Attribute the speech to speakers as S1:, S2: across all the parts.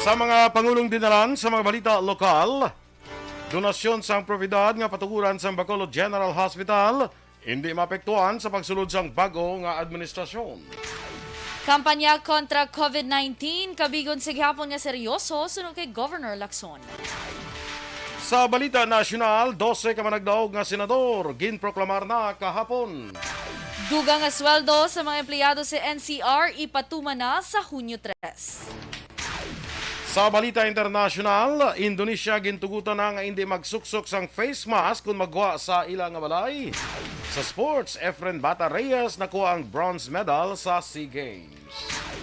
S1: Sa mga pangulong dinalan sa mga balita lokal, donasyon sang propiedad nga patukuran sang Bacolod General Hospital hindi maapektuhan sa pagsulod sang bago nga administrasyon.
S2: Kampanya kontra COVID-19, kabigon sa gihapon nga seryoso sunod kay Governor Lacson.
S1: Sa balita nasyonal, 12 ka managdaog nga senador ginproklamar na kahapon.
S2: Dugang nga sweldo sa mga empleyado sa NCR ipatuman na sa Hunyo 3.
S1: Sa balita internasyonal, Indonesia gintugutan na nga hindi magsuksok sang face mask kung magwa sa ilang nga balay. Sa sports, Efren Bata Reyes nakuha ang bronze medal sa SEA Games.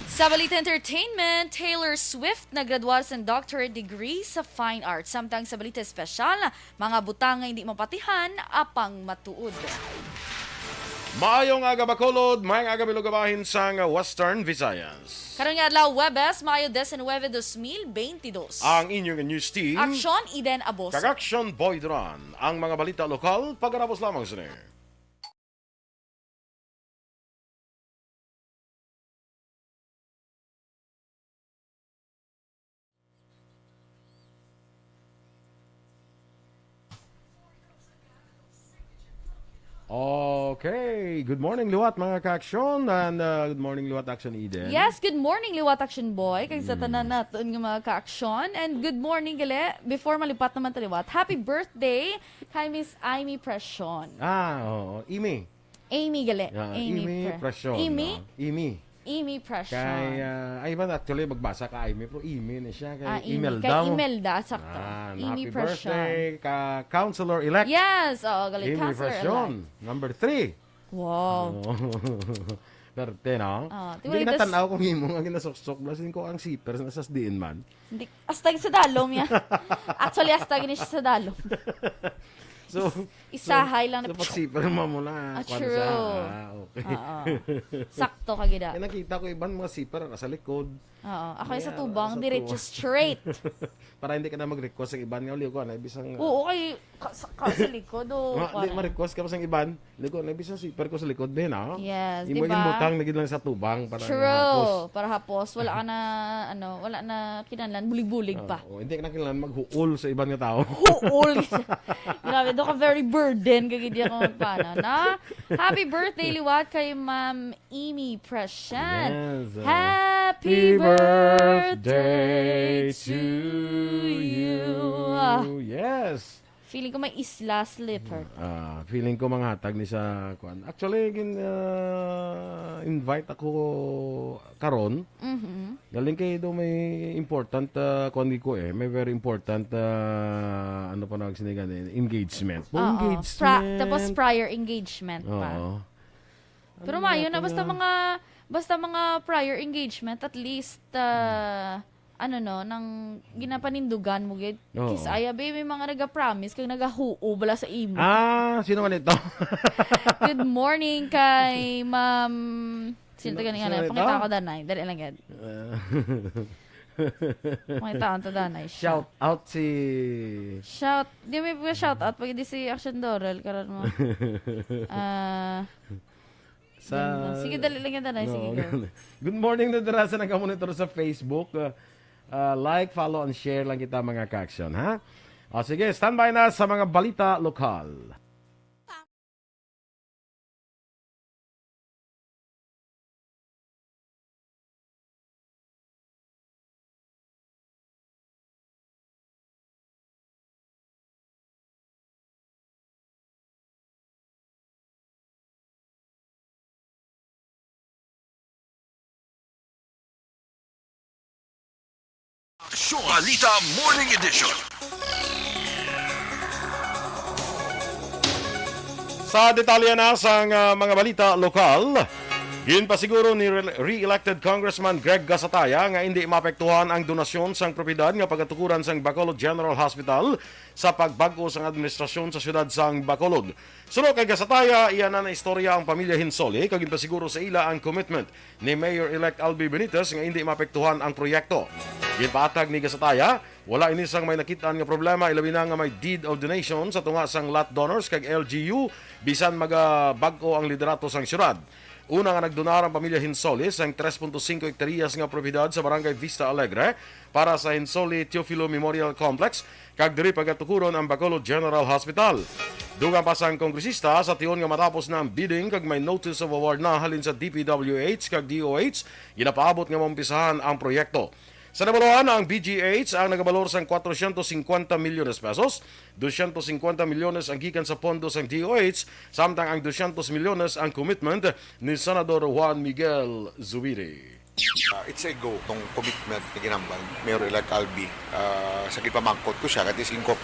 S2: Sa balita entertainment, Taylor Swift nagradwar sa doctorate degree sa Fine Arts. Samtang sa balita espesyal, mga butang nga hindi mapatihan apang matuod.
S1: Maayong aga Bacolod, maayong aga bilugabahin sang Western Visayas.
S2: Karong nga adlaw Webes, Mayo 19, 2022.
S1: Ang inyong news team,
S2: Aksyon, Eden Aboso.
S1: Aksyon Boy Duran. Ang mga balita lokal, pagkarapos lamang sini. Okay, good morning Liwat mga ka-aksyon and good morning Liwat Action Eden.
S2: Yes, good morning Liwat Action Boy. Kay sa tanan natin nga mga ka-aksyon. And good morning gali. Before malipat naman ta Liwat, happy birthday kay Miss Amy Presyon.
S1: Oo, Imi.
S2: Amy gali.
S1: Imi Presyon.
S2: Amy?
S1: Imi.
S2: Amy Presyon.
S1: Kay, ay ba actually magbasa ka Imi, pero Imi na siya. Kay
S2: Amy.
S1: Imelda
S2: Kay
S1: mo.
S2: Imelda, sakto.
S1: Happy
S2: Amy
S1: birthday ka Councilor-elect.
S2: Yes, oo, gali.
S1: Amy
S2: Cancer
S1: Presyon, number 3.
S2: Wow.
S1: Berte, no?
S2: Di
S1: Hindi
S2: ba
S1: natanaw kung imo nga ginasuksok. Blasin ko ang zipper na sa diin man.
S2: Hindi, astag sa dalom ya. Actually, astag ni siya sa dalom.
S1: So,
S2: Isahay lang
S1: so
S2: na.
S1: pag-zipper mo muna.
S2: True.
S1: Okay.
S2: Oo. Sakto ka gida.
S1: Nakita ko ibang mga zipper nasa likod.
S2: Oo. Ako yung sa
S1: Yeah,
S2: tubang,
S1: sa
S2: diretso
S1: tubang.
S2: straight.
S1: Para hindi ka na mag-request sa iban nga ulit ko. Ibisang...
S2: Oo, kay sa likod.
S1: Hindi ma-request ka pa sa iban. Ligo, ibisang zipper ko sa likod din, ha?
S2: Yes,
S1: Imo
S2: diba?
S1: butang na lang sa tubang. Para
S2: True. Para hapos. Wala ka na, wala na kinanlan. Bulig-bulig pa.
S1: Hindi ka na kailangan maghuol sa ibang nga tao.
S2: Huol. Grabe, do ka very burden. Kagidya ko magpana. Na, happy birthday, Liwat, kay Ma'am Amy Presyan.
S1: Yes.
S2: Happy birthday to you.
S1: Yes.
S2: Feeling ko may isla slipper.
S1: Feeling ko mga hatag ni sa kuan. Actually, invite ako karon. Galing kay do may important kuan ko may very important ano pa nawag sinigan engagement. Engagement.
S2: Tapos prior engagement pa.
S1: Oo.
S2: Pero mayo na basta mga prior engagement at least nang ginapanindugan mo gid.
S1: Oo.
S2: Kiss aya baby mga naga-promise kag nagahuo bala sa imo.
S1: Sino man ito?
S2: Good morning kay Ma'am sino ta
S1: Sino
S2: nga
S1: ito?
S2: pangita ko danay. Dali lang gid. Pangita ko danay.
S1: Shout out si
S2: Di may shout out pag di si Aksyon Doral karon mo. Sige, dali lang yan, Danay. Sige, go.
S1: Good morning na dara sa nag-monitor sa Facebook. Like, follow, and share lang kita mga ka-aksyon, ha? Sige, standby na sa mga balita lokal.
S3: Aksyon Balita Morning Edition.
S1: Sa detalye na sa mga balita lokal, yun pa siguro ni re-elected Congressman Greg Gasataya nga hindi maapektuhan ang donasyon sang propiedad nga pagatukuran sang Bacolod General Hospital sa pagbago sang administrasyon sa siyudad sang Bacolod. Sunod kay Gasataya, iyan na istorya ang pamilya Hinsoli kag pa siguro sa ila ang commitment ni Mayor-elect Albi Benitez nga hindi maapektuhan ang proyekto. Ginpaatag ni Gasataya, wala ini sang may nakitaan nga problema ilabi na nga may deed of donation sa tunga sang lot donors kag LGU bisan magabag-o ang liderato sang siyudad. Una nga nagdonar ang pamilya Hinsolis ang 3.5 hektaryas nga propiedad sa Barangay Vista Alegre para sa Hinsoli Teofilo Memorial Complex kag diri pagatukuron ang Bacolod General Hospital. Dugang pa sang kongresista sa tiyon nga matapos na ang bidding kag may notice of award na halin sa DPWH kag DOH, ginapaabot nga maumpisahan ang proyekto. Sa nabaluan, ang BGH ang nagabalor sang 450 milyones pesos, 250 milyones ang gikan sa pondo sang DOH, samtang ang 200 milyones ang commitment ni Senador Juan Miguel Zubiri.
S4: It's a go, tong commitment ni Ginambal, Mayor-elect Albi. Sakit pamangkot ko siya, kasi ko,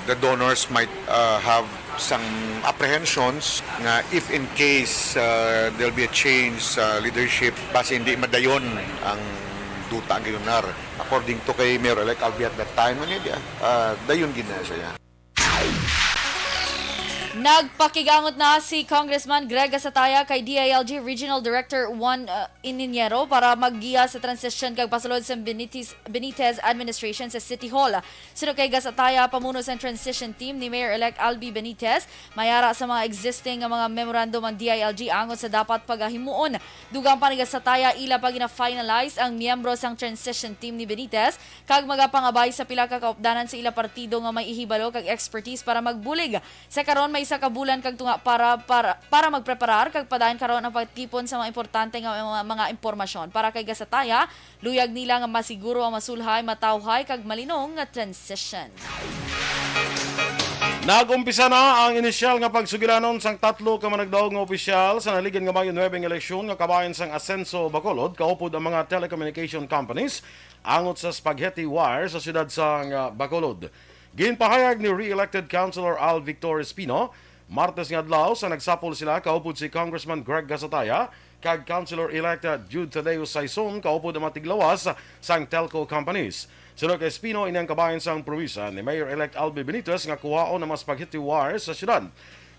S4: the donors might have some apprehensions nga if in case there'll be a change sa leadership, base hindi madayon ang duta ang ginunar. According to kay Mayor-elect Albi at that time, dayon gina siya.
S2: Nagpakigangot na si Congressman Greg Gasataya kay DILG Regional Director Juan Ininiero para maggiya sa transition kag pasulod sa Benitez administration sa City Hall. Sino kay Gasataya, pamuno sa transition team ni Mayor-elect Albi Benitez, mayara sa mga existing nga mga memorandum ang DILG angon sa dapat pagahimuon. Dugang pa ni Gasataya, ila pa gina-finalize ang miyembro sang transition team ni Benitez kag magapangabay sa pila ka kaupdanan sa ila partido nga may ihibalo kag expertise para magbulig. Sa karon may isa ka bulan kag tunga para magpreparar kag padayon karon ang pagtipon sa mga importante nga mga impormasyon para kay Gasataya, luyag nila nga masiguro ang masulhay, matawhay kag malinong nga transition.
S1: Nagumpisa na ang inisyal nga pagsugilanon sang tatlo ka managdaog nga opisyal sa naligan nga Mayo 9 eleksyon nga kabayan sang Asenso Bacolod, kaupod ang mga telecommunication companies angot sa spaghetti wire sa siyudad sang Bacolod. Ginpahayag ni re-elected Councilor Al Victor Espino, Martes nga adlaw sa nagsapol sila kaupod si Congressman Greg Gasataya kag Councilor-elect Jude Tadeo Saison kaupod ang matiglawas sang telco companies. Sunod kay Espino, inyang kabayan sang probinsya ni Mayor-elect Albi Benitez nga kuhaon ng mga spaghetti wires sa syudad.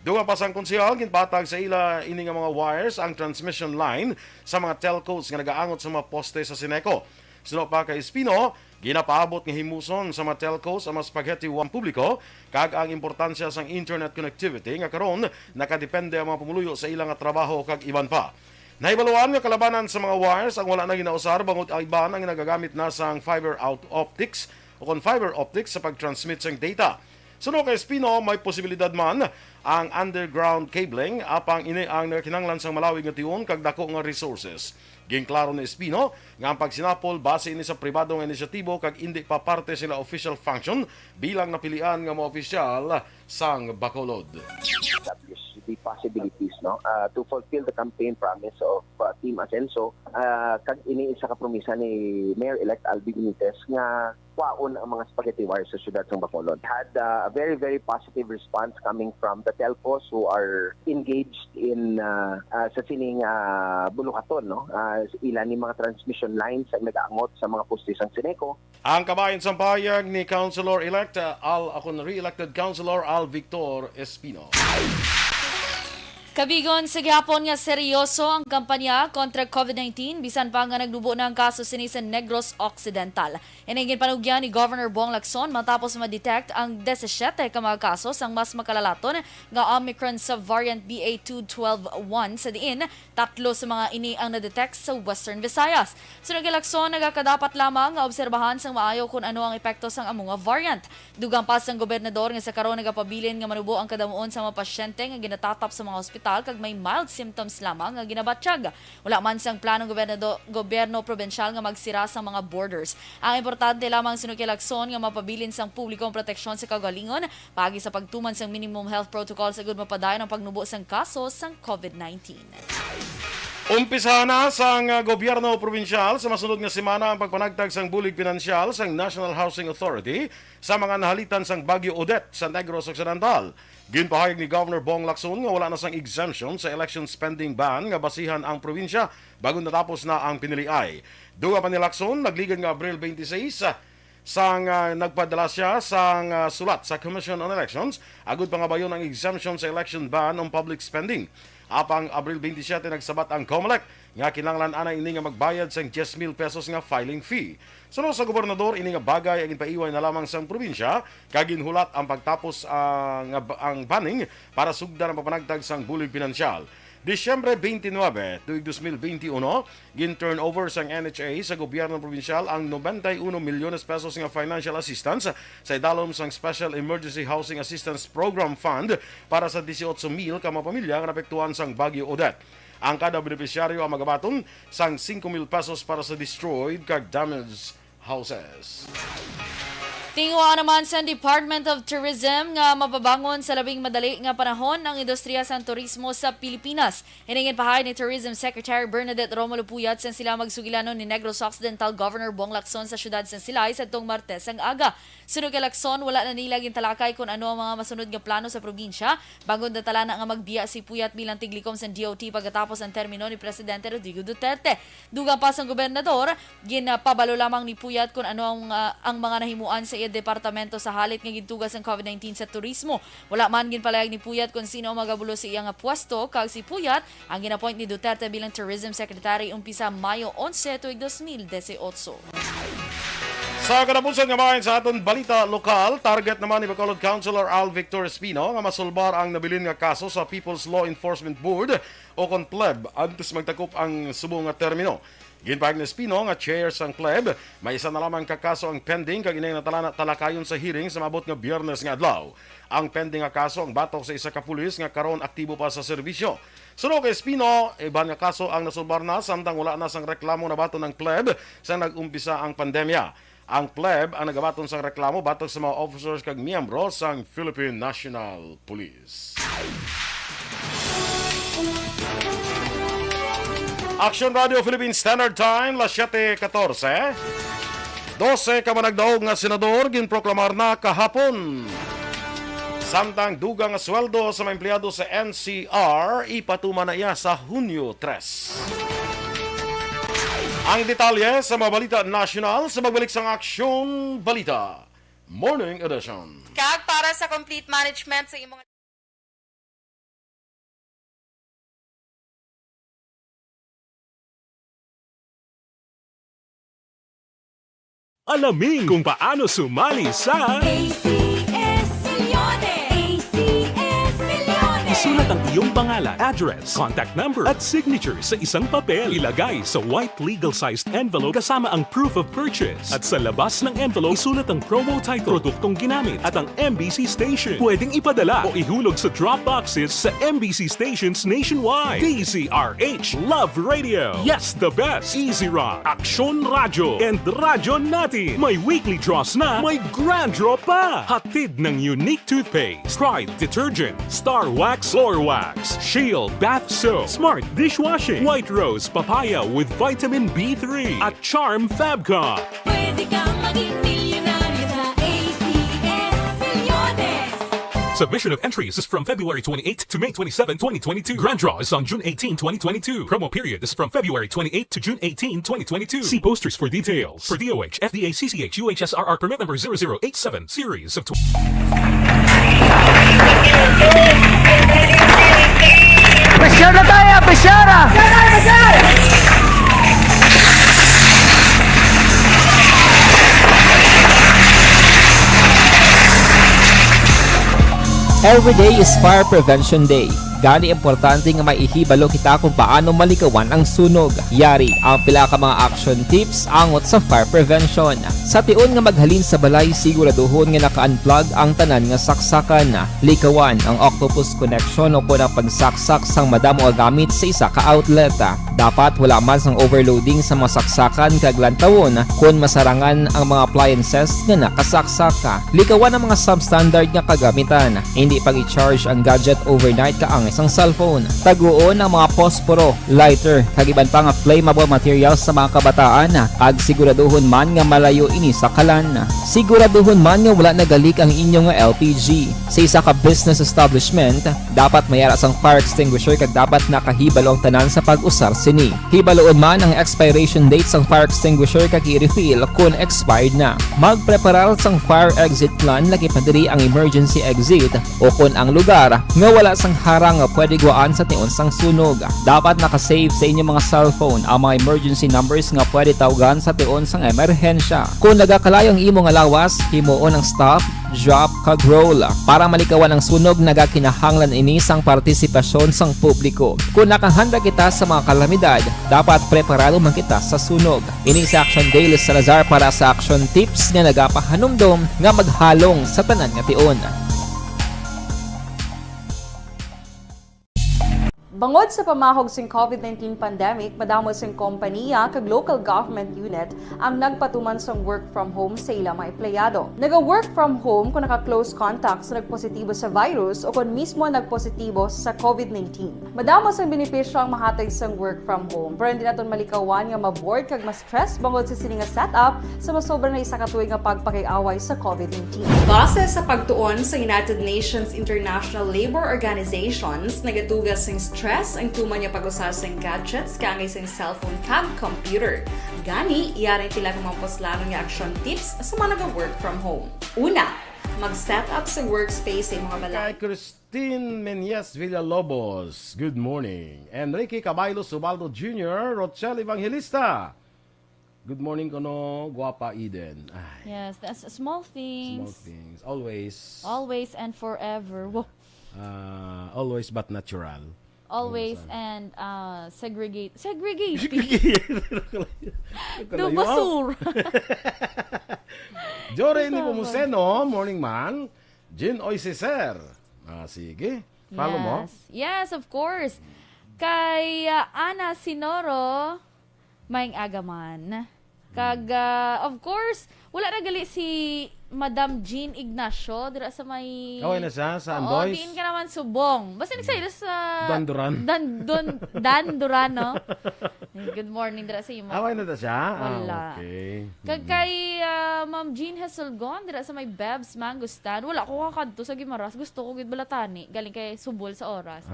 S1: Dugang pa sang konsehal, ginpatag sa ila ini nga mga wires ang transmission line sa mga telcos nga nagaangot sa mga poste sa Sineco. Sunod pa kay Espino, ginapaabot nga himuson sa mga telcos ang mga spaghetti wire publiko kag ang importansya sang internet connectivity nga karon nakadepende ang mga pumuluyo sa ilang nga trabaho kag iban pa. Nahibaluan nga kalabanan sa mga wires ang wala na ginausar bangod ang iban ang nagagamit na sang fiber optics o fiber optics sa pag-transmit sang data. Sunod kay Espino, may posibilidad man ang underground cabling apang ini ang kinahanglan sang malawig nga tiyon kag dako nga resources. Ginklaro ni Espino nga ang pagsinapol base ini sa pribado nga inisyatibo kag hindi pa parte sila official function bilang napilian nga mga opisyal sang Bacolod.
S5: The possibilities to fulfill the campaign promise of Team Asenso kag ini isa ka promisa ni Mayor-elect Albi Benitez nga kwaon ang mga spaghetti wires sa siyudad ng Bacolod. Had a very, very positive response coming from the telcos who are engaged in sa sining buluhaton, ilan ni mga transmission lines ang nag-aangot sa mga postes ng Sineco.
S1: Ang kabayan sa payag ni Councilor-elect re-elected Councilor Al Victor Espino.
S2: Kabigon sa gihapon nga seryoso ang kampanya kontra COVID-19 bisan pa nga nagdubo na ang kaso sini sa Negros Occidental. Iningin panugyan ni Governor Bong Lacson matapos ma-detect ang 17 ka mga kaso sang mas makalalaton nga Omicron subvariant BA.2.12.1 sa diin tatlo sa mga ini ang na-detect sa Western Visayas. Sunod kay Lacson, nagakadapat lamang nga obserbahan sang maayo kung ano ang epekto sang among variant. Dugang pa sang gobernador nga sa karon nagapabilin nga manubo ang kadamuon sa mga pasyente nga ginatatap sa mga ospital kag may mild symptoms lamang nga ginabatsyag. Wala man sang planong gobyerno probensyal nga magsira sa mga borders. Ang importante lamang sunod kay Lacson nga mapabilin sang publiko ang proteksyon sa kagalingon pagi sa pagtuman sang minimum health protocol sa gud mapadayon ang pagnubo sang kaso sang COVID-19.
S1: Umpisa na sang gobyerno probinsyal sa masunod nga semana ang pagpanagtag sang bulig pinansyal sang National Housing Authority sa mga nahalitan sang Bagyo Odette sa Negros Occidental. Ginpahayag ni Governor Bong Lacson nga wala na sang exemption sa election spending ban nga basihan ang probinsya bago natapos na ang piniliay. Duga pa ni Lacson, nagligan nga Abril 26 sang nagpadala siya sang sulat sa Commission on Elections agud pangabayon ang exemption sa election ban on public spending. Apang Abril 27 nagsabat ang COMELEC nga kinahanglan ana ini nga magbayad sang 10,000 pesos nga filing fee. Sunod sa gobernador, ini nga bagay ang ginpaiway na lamang sang probinsya kag ginhulat ang pagtapos ang banning para sugdan ang papanagtag sang bulig pinansyal. Disyembre 29, tuig 2021, gin-turnover sang NHA sa gobyerno probinsyal ang 91 milyones pesos nga financial assistance sa idalom sang Special Emergency Housing Assistance Program Fund para sa 18,000 ka mga pamilya nga napektuhan sang Bagyo Odette. Ang kada benepisyaryo ang magabaton sang 5,000 pesos para sa destroyed kag damaged houses.
S2: Tingwa naman sa Department of Tourism nga mapabangon sa labing madali nga panahon ang industriya sa turismo sa Pilipinas. Hiningin pahay ni Tourism Secretary Bernadette Romulo Puyat sa sila magsugilanon ni Negros Occidental Governor Bong Lacson sa syudad San Silay sa tong Martes ang aga. Sunod kay Lacson, wala na nila gintalakay kung ano ang mga masunod nga plano sa probinsya. Bagon datala na nga magbiya si Puyat bilang tiglikom sa DOT pagkatapos ang termino ni Presidente Rodrigo Duterte. Dugang pa sang gobernador, ginapabalo lamang ni Puyat kung ano ang mga nahimuan sa departamento sa halit nga gintugas ang COVID-19 sa turismo. Wala man ginpalayag ni Puyat kung sino ang magabulo sa iyang pwesto, kag si Puyat ang ginapoint ni Duterte bilang Tourism Secretary umpisa Mayo 11 tuig 2018.
S1: Sa kanabusan nga mahin sa aton balita lokal, target naman ni Bacolod Councilor Al Victor Espino nga masulbar ang nabilin nga kaso sa People's Law Enforcement Board o kon PLEB antes magtakop ang subong nga termino. Ginpahag ni Espino nga chair sang PLEB, may isa na lamang kakaso ang pending kag inay talakayon sa hearing sa mabot nga Biyernes nga adlaw. Ang pending nga kaso ang batok sa isa ka pulis nga karon aktibo pa sa serbisyo. Sunod kay Espino, iban nga kaso ang nasulbar na samtang wala na sang reklamo na baton ng PLEB sa nag-umpisa ang pandemya. Ang PLEB ang nagabaton sang reklamo batok sa mga officers kag miyembro sang Philippine National Police. Aksyon Radio Philippine Standard Time, las 7:14. 12 ka managdaog nga senador ginproklamar na kahapon. Samtang dugang nga sweldo sa mga empleyado sa NCR ipatuman na iya sa Hunyo 3. Ang detalye sa mga balita national sa magbalik sang Aksyon Balita Morning Edition.
S6: Kag para sa complete management sa imong
S7: Alamin kung paano sumali sa Isulat ang iyong pangalan, address, contact number at signature sa isang papel. Ilagay sa white legal-sized envelope kasama ang proof of purchase. At sa labas ng envelope, isulat ang promo title, produktong ginamit at ang MBC station. Pwedeng ipadala o ihulog sa drop boxes sa MBC stations nationwide. DZRH Love Radio. Yes, the best. Easy Rock, Aksyon Radio, and Radyo Natin. May weekly draws na, may grand draw pa. Hatid ng unique toothpaste, Pride Detergent, Star Wax Floor Wax, Shield Bath Soap, Smart Dishwashing, White Rose Papaya with Vitamin B3 at Charm Fabcon.
S8: Pwede kang maging milyonaryo sa ACS Milyones.
S7: Submission of entries is from February 28 to May 27, 2022. Grand draw is on June 18, 2022. Promo period is from February 28 to June 18, 2022. See posters for details. For DOH, FDA, CCH, UHSRR permit number 0087, series of
S9: Pressure na tayo! Pressure! Every day is Fire Prevention Day. Gani importante nga maihibalo kita kung paano malikawan ang sunog. Yari ang pila ka mga action tips angot sa fire prevention. Sa tion nga maghalin sa balay, siguraduhon nga naka-unplug ang tanan nga saksakan. Likawan ang octopus connection o kung ang pagsaksak sang madamo nga gamit sa isa ka outlet. Dapat wala man sang overloading sa mga saksakan kag lantawon kung masarangan ang mga appliances nga nakasaksaka. Likawan ang mga substandard nga kagamitan. Hindi pag i-charge ang gadget overnight kaang isang cellphone. Taguon ang mga posporo, lighter, kag iban pa nga flammable materials sa mga kabataan. Ag siguraduhon man nga malayo ini sa kalan. Siguraduhon man nga wala nagalik ang inyong LPG. Sa isa ka business establishment, dapat mayara sang fire extinguisher kag dapat nakahibalo ang tanan sa pag-usar sini. Hibaloon man ang expiration date sang fire extinguisher kag i-refill kung expired na. Magpreparar sang fire exit plan lagi pa diri ang emergency exit o kung ang lugar nga wala sang harang nga pwede guaan sa tion sang sunog. Dapat nakasave sa inyong mga cellphone ang mga emergency numbers nga pwede tawagan sa tion sang emerhensya. Kung nagakalayo ang imong lawas, himuon ang stop, drop kag roll. Para malikawan ang sunog, nagakinahanglan ini sang partisipasyon sang publiko. Kung nakahanda kita sa mga kalamidad, dapat preparado man kita sa sunog. Ini sa Aksyon Daily Salazar para sa Aksyon Tips nga nagapahanumdom nga maghalong sa tanan nga tion.
S10: Bangod sa pamahog sing COVID-19 pandemic, madamo sing kompanya kag local government unit ang nagpatuman sang work from home sa ilang mga empleyado. Naga-work from home kung naka-close contact sa nagpositibo sa virus o kung mismo nagpositibo sa COVID-19. Madamo sang benepisyo ang mahatag sang work from home, pero hindi naton malikawan nga maboard kag ma-stress bangod sa sini nga setup sa masobra na isa ka tuig nga pagpakiaway sa COVID-19. Base sa pagtuon sa United Nations International Labour Organizations, nagatugas sing stress ang tuman niya pag-usar sa gadgets kangay sa cellphone kag computer. Gani, iyarin tila ng mga poslano nga action tips sa mga nag-work from home. Una, mag-set up sa workspace sa mga balay.
S1: Kay Christine Menyes Villalobos, good morning. Enrique Caballo Subaldo Jr., Rochelle Evangelista. Good morning kono, Guapa Eden. Ay,
S2: Yes, that's small things.
S1: small things. Always.
S2: Always and forever. Whoa.
S1: Always but natural.
S2: Always and segregate. Segregate.
S1: Do
S2: Do basura.
S1: Jore ni Pumuseno, morning man. Jin Oisiser. Sige. Follow mo.
S2: Yes, of course. Kay Ana Sinoro, maing agaman. Kag, of course, wala na gali si Madam Jean Ignacio dira sa may...
S1: Okay na siya sa
S2: Oo,
S1: Andoys.
S2: diin ka naman subong. Basta nagsaylo sa...
S1: Duran.
S2: Dan Duran, no? Good morning dira sa imo.
S1: Okay na ta siya?
S2: Wala.
S1: Okay.
S2: Kag kay Ma'am Jean Heselgon dira sa may Bebs Mango Stand. Wala ko kakadto sa Gimaras. Gusto ko gid balatani. Galing kay Subol sa oras.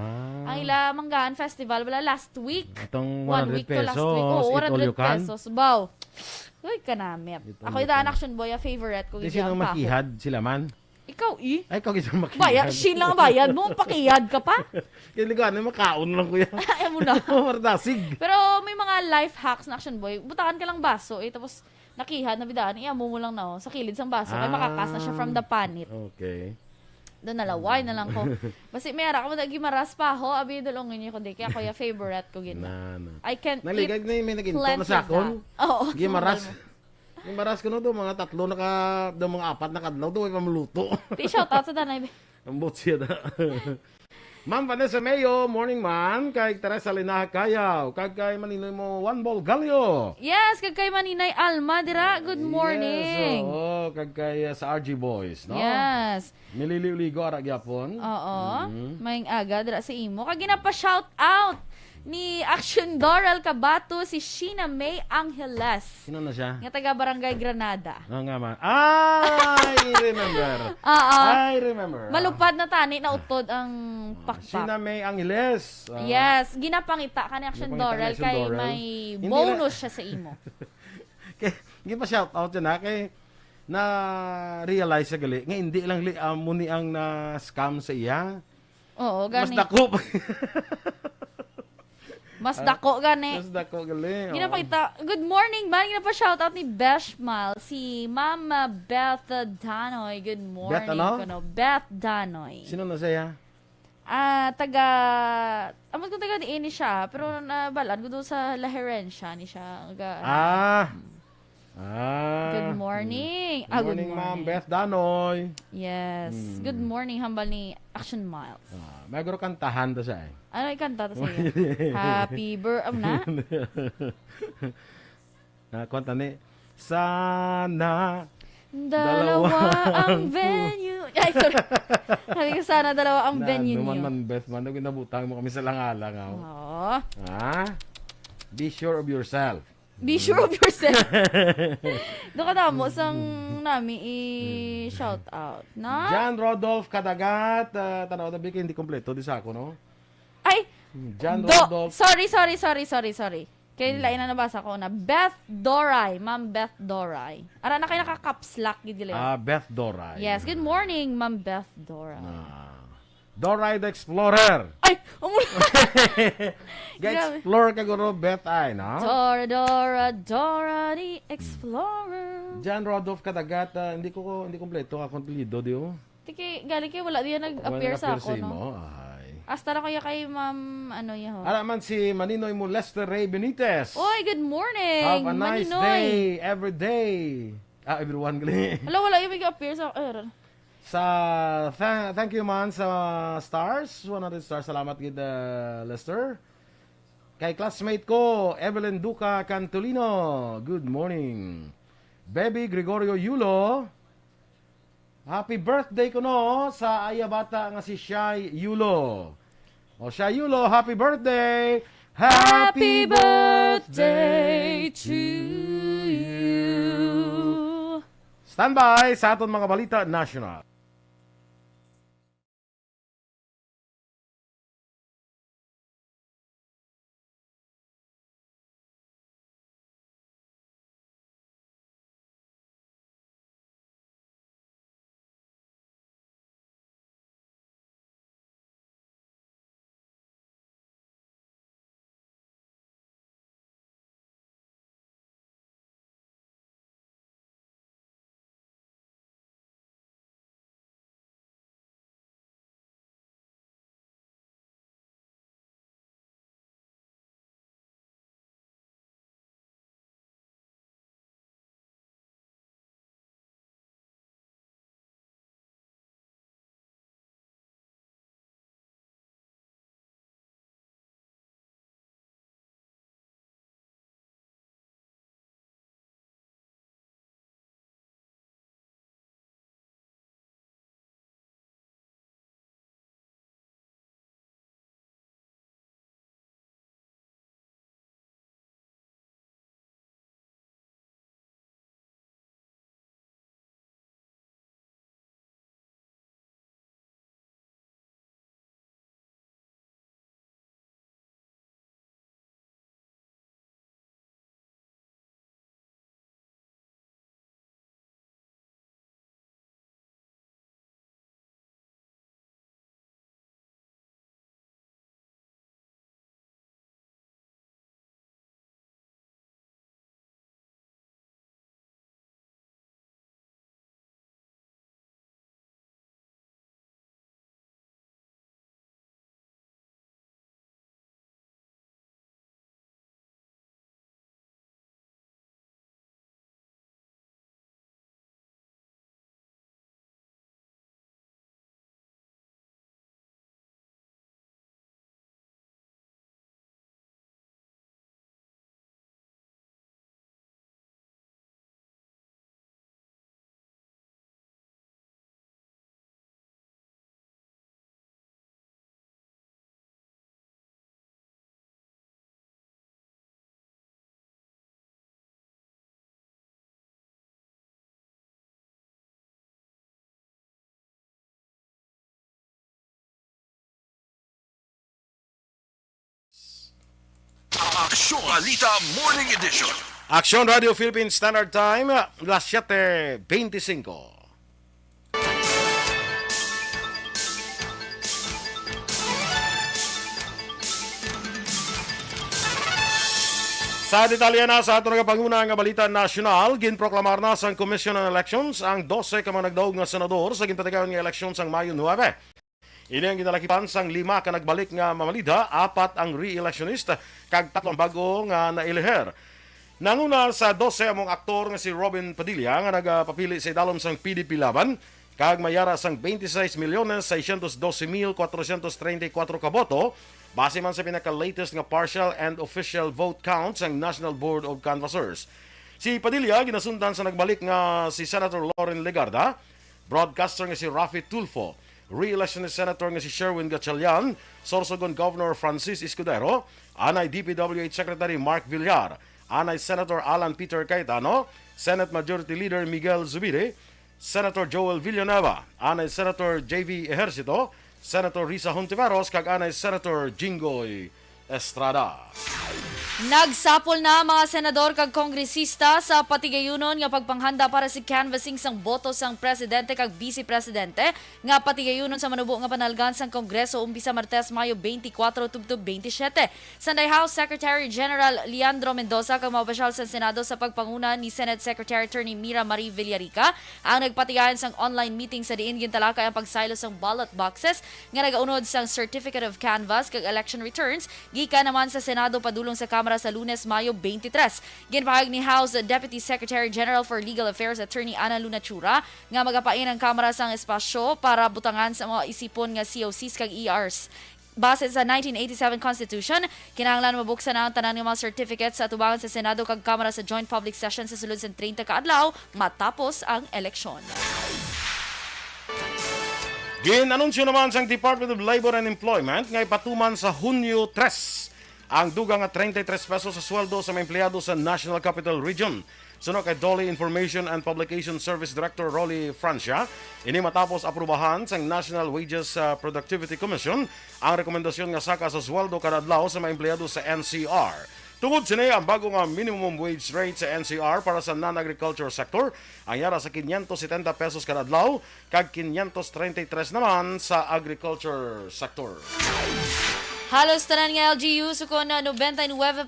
S2: Ang ila Manggaan Festival wala last week.
S1: Itong
S2: 1
S1: 100
S2: week to last week.
S1: pesos,
S2: Oo,
S1: eat all
S2: 100
S1: you can.
S2: pesos. Baw. Uy, kanamit. Ako yung action boy, favorite ko.
S1: Di sino makihad sila man?
S2: Ikaw,
S1: Ay, ikaw isang makihad.
S2: Bayad, shin lang ang bayad mo. Pakiyad ka pa.
S1: Kailangan na makaon lang kuya.
S2: Ayaw mo na.
S1: Mardasig.
S2: Pero may mga life hacks na action boy. Butakan ka lang baso, tapos nakihad na bidaan, iamo mo lang na sa kilid sang baso. Kaya makakas na siya from the panit.
S1: Okay.
S2: Doon nalaway na lang ko. Basi may ara ka mo na gimaras pa ho. Abi dulongin niyo ko di. Kaya kuya favorite ko gina. I can't
S1: Naligay
S2: eat
S1: na may naginto na
S2: plenty
S1: sa
S2: of
S1: akon.
S2: that. Oo.
S1: Gimaras. Gimaras ko no do mga tatlo do mga apat na kadlaw do ay pamuluto.
S2: Di shout out sa danay.
S1: Ang siya na. Ma'am Vanessa Mayo, morning man. Kay Teresa Linaha Kayaw. Kay Maninoy mo, one ball galyo.
S2: Yes, kag kay Maninay Alma dira. Good morning.
S1: Yes, oo. Kay sa RG Boys, no?
S2: Yes.
S1: Nililiw-ligo ara gyapon.
S2: Oo. Maying aga dira sa imo. Kag ginapa shout out ni Aksyon Doral Kabato si Sheena May Angeles.
S1: Sino na siya?
S2: Nga taga Barangay Granada.
S1: Oo nga man. I remember. I remember.
S2: Malupad na tani na utod ang pakpak.
S1: Sheena May Angeles.
S2: Yes, ginapangita ka ni Aksyon
S1: Ginapangita
S2: Doral
S1: ni Aksyon
S2: kay
S1: Doral.
S2: may
S1: Hindi
S2: bonus siya sa imo.
S1: Hindi pa shout out dyan ha. Kay na realize sa gali nga hindi lang muni ang na scam sa iya.
S2: Oo,
S1: Mas
S2: gani.
S1: dako.
S2: Mas dako gani.
S1: Mas dako gali.
S2: Ginapakita. Good morning, man. Ginapa shoutout ni Beshmal, si Mama Beth Danoy. Good morning.
S1: Beth ano?
S2: Kuno. Beth Danoy.
S1: Sino na siya?
S2: Amot ko taga diin ni siya, pero nabalan ko doon sa La Herencia ni siya. Good morning.
S1: Good morning, Ma'am Beth Danoy.
S2: Yes. Good morning, hambal ni Action Miles.
S1: May guro kantahan to siya eh.
S2: Ano ikanta to sa'yo? Happy birthday.
S1: Kwanta ni, sana
S2: dalawa ang venue. Ay, sorry. Sabi ko sana dalawa ang venue niyo.
S1: Naman Beth man, ginabutang mo kami sa langalang.
S2: Oo.
S1: Be sure of yourself.
S2: Be sure of yourself. Doon ka tamo sang nami i-shout out. Na?
S1: John Rodolph Kadagat. Tanaw na bigay, hindi kompleto. Di sa ako, no?
S2: Ay!
S1: John Rodolph.
S2: Sorry. Kaya nila ina nabasa ko na Beth Doray. Ma'am Beth Doray. Ara na kayo naka-caps lock.
S1: Beth Doray.
S2: Yes. Good morning, Ma'am Beth Doray.
S1: Dora the Explorer.
S2: Ay, umula.
S1: Ga-explore ka guro bet ay, no?
S2: Dora, Dora, Dora the Explorer.
S1: John Rodolph Kadagat, hindi kompleto akong apelyido di oh.
S2: Tiki, gali kayo, wala diyan nag-appear sa ako, no?
S1: Mo. Ay.
S2: Hasta na kaya kay Ma'am, ano yan ho?
S1: Alaman si Maninoy mo Lester Ray Benitez.
S2: Oy, good morning!
S1: Have a nice
S2: Maninoy.
S1: day every day. Everyone gali.
S2: Wala yung mag-appear sa...
S1: Thank you man sa stars. 100 stars. Salamat gid Lester. Kay classmate ko, Evelyn Duca Cantolino. Good morning. Baby Gregorio Yulo. Happy birthday ko no sa ayabata nga si Shai Yulo. O Shai Yulo, happy birthday!
S2: Happy birthday to you!
S1: Standby sa aton mga balita national.
S3: Aksyon Balita Morning Edition.
S1: Aksyon Radio Philippines Standard Time, las 7:25. Sa detalye na sa ato nagapanguna nga balita nasyonal, ginproklamar na sa Commission on Elections ang 12 ka mga nagdaog nga senador sa ginpatigayon nga eleksyon sang Mayo 9. Ini ang ginalakipan sang 5 ka nagbalik nga mamalida, 4 ang re-electionist, kag 3 bago nga nailiher. Nanguna sa 12 among aktor nga si Robin Padilla nga nagapapili sa idalom sang PDP laban, kag mayara sang 26,612,434 ka boto, base man sa pinaka-latest nga partial and official vote count sang National Board of Canvassers. Si Padilla ginasundan sa nagbalik nga si Senator Lauren Legarda, broadcaster nga si Rafi Tulfo, re-electionist senator nga si Sherwin Gatchalian, Sorsogon Governor Francis Escudero, anay DPWH Secretary Mark Villar, anay Senator Alan Peter Cayetano, Senate Majority Leader Miguel Zubiri, Senator Joel Villanueva, anay Senator JV Ejercito, Senator Risa Hontiveros, kag anay Senator Jinggoy Estrada.
S2: Nagsapol na mga senador kag kongresista sa patigayunon nga pagpanghanda para si canvassing sang boto sang presidente kag vice presidente nga patigayunon sa manubo nga panalgan sang Kongreso umpisa Martes Mayo 24 tubtob 27. Sunday House Secretary General Leandro Mendoza kag mga opisyal sa Senado sa pagpanguna ni Senate Secretary Attorney Mira Marie Villarica ang nagpatigayon sang online meeting sa diin gintalakay ang pagsaylo sang ballot boxes nga nagaunod sang Certificate of Canvass kag election returns gikan naman sa Senado padulong sa Kamara sa Lunes, Mayo 23. Ginpahayag ni House Deputy Secretary General for Legal Affairs Attorney Ana Lunachura nga magapain ang Kamara sang espasyo para butangan sa mga isipon nga COCs kag ERs. Base sa 1987 Constitution, kinahanglan mabuksan na ang tanan ng mga certificates sa atubangan sa Senado kag Kamara sa joint public session sa sulod sa 30 ka adlaw matapos ang eleksyon.
S1: Ginanunsyo naman sang Department of Labor and Employment nga ipatuman sa Hunyo 3 ang dugang nga 33 pesos sa sweldo sa mga empleyado sa National Capital Region. Suno kay Dolly Information and Publication Service Director Rolly Francia, ini matapos aprubahan sa National Wages Productivity Commission ang rekomendasyon nga saka sa sweldo kada adlaw sa mga empleyado sa NCR. Tungod sini ang bagong minimum wage rate sa NCR para sa non-agriculture sector ang yara sa 570 pesos kada adlaw kag 533 naman sa agriculture sector.
S2: Halos tanan nga LGU sukon na 99%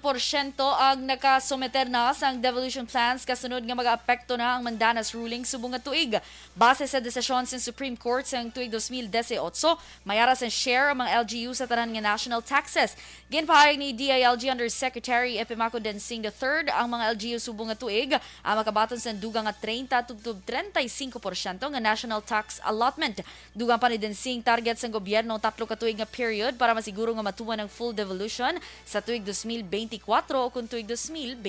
S2: ang nakasumeter na sang devolution plans kasunod nga mag-aapekto na ang Mandanas ruling subong nga tuig. Base sa desisyon sa Supreme Court sang tuig 2018, mayara sa share ang mga LGU sa tanan nga national taxes. Ginpahayag ni DILG Undersecretary Epimaco Densing III ang mga LGU subong nga tuig ang makabaton sa dugang nga 30 tugtub 35% nga national tax allotment. Dugang pa ni Densing target sang gobyerno 3 ka tuig nga period para masiguro nga matuman ng full devolution sa tuig 2024 o kung tuig 2025.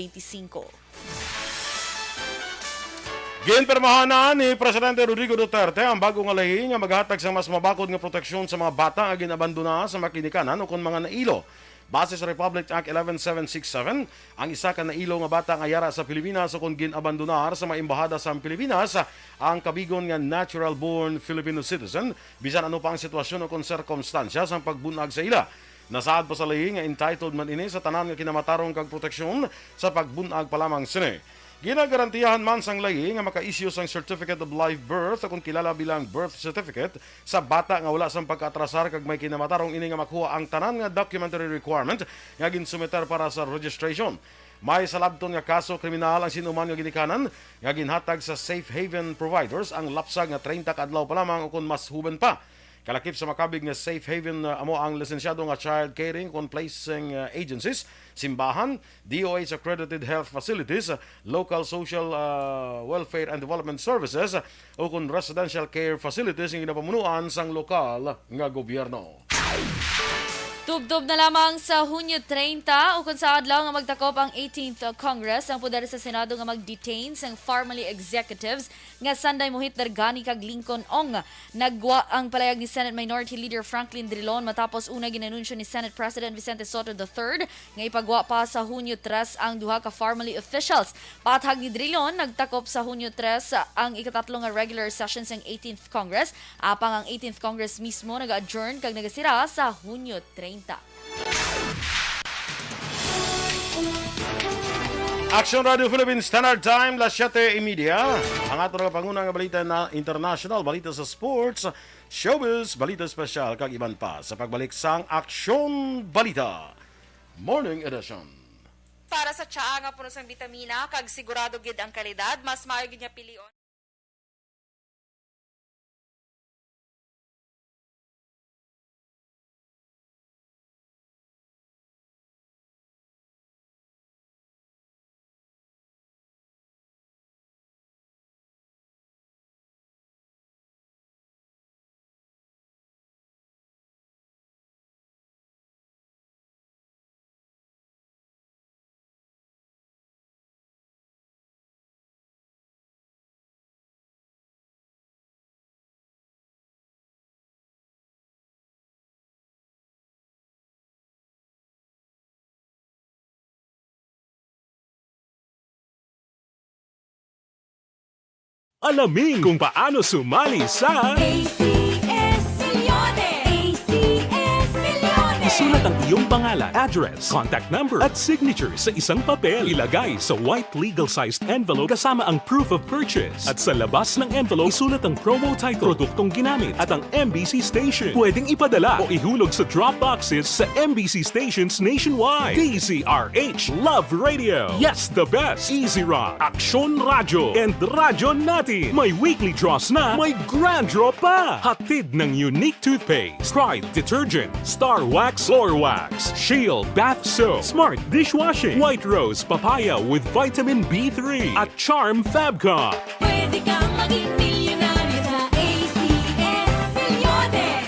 S1: Ginpermahan na ni Presidente Rodrigo Duterte ang bagong alahi nga maghatag sa mas mabakod nga proteksyon sa mga bata nga ginabandona sa makinikanan o kung mga nailo. Base sa Republic Act 11767, ang isa ka nailo nga bata nga yara sa Pilipinas o kung ginabandonar sa mga embahada sa Pilipinas ang kabigon nga natural-born Filipino citizen bisan ano pa ang sitwasyon o kung sirkumstansya sa pagbunag sa ila. Nasaad pa sa lahi nga entitled man ini sa tanan nga kinamatarong kag proteksyon sa pagbunag pa lamang sini. Ginagarantiyahan man sang lahi nga maka-issue sang Certificate of Live Birth kung kilala bilang birth certificate sa bata nga wala sang pagkaatrasar kag may kinamatarong ini nga makuha ang tanan nga documentary requirement nga ginsumeter para sa registration. May salabton nga kaso kriminal ang sinuman nga ginikanan nga ginhatag sa safe haven providers ang lapsag nga 30 ka adlaw pa lamang o kung mas huben pa. Kalakip sa makabig nga safe haven amo ang lisensyado nga child caring kung placing agencies, simbahan, DOH accredited health facilities, local social welfare and development services o kung residential care facilities nga ginapamunuan sang lokal nga gobyerno.
S2: Tubtob na lamang sa Hunyo 30 o kung sa adlaw nga magtakop ang 18th Congress ang poder sa Senado nga mag-detain sang family executives nga sanday muhit dargani kag Lincoln Ong. Nagwa ang palayag ni Senate Minority Leader Franklin Drilon matapos una ginanunsyo ni Senate President Vicente Soto III nga ipagwa pa sa Hunyo 3 ang duha ka family officials. Patag ni Drilon nagtakop sa Hunyo 3 ang ikatatlo nga regular session sang 18th Congress apang ang 18th Congress mismo nag-adjourn kag nagasira sa Hunyo 30.
S1: Aksyon Radio Philippines Standard Time, las 7:30. Ang ato nga pangunang balita na international, balita sa sports, showbiz, balita special, kag iban pa sa pagbalik sang Aksyon Balita Morning Edition.
S6: Para sa tsaa nga puno sang bitamina, kag sigurado gid ang kalidad, mas maayo gid niya pilion.
S7: Alamin kung paano sumali sa
S8: ACS Milyones! ACS Milyones!
S7: Isulat ang iyong iyong pangalan, address, contact number, at signature sa isang papel. Ilagay sa white legal-sized envelope kasama ang proof of purchase. At sa labas ng envelope, isulat ang promo title, produktong ginamit, at ang MBC station. Pwedeng ipadala o ihulog sa drop boxes sa MBC stations nationwide. DZRH Love Radio. Yes, the best. Easy Rock, Aksyon Radio, and Radyo Natin. May weekly draws na, may grand draw pa. Hatid ng unique toothpaste, Pride Detergent, Star Wax Floor Wax, Shield Bath Soap, Smart Dishwashing, White Rose Papaya with Vitamin B3, at Charm Fabcon.
S8: Pwede kang maging milyonaryo sa ACS Milyones.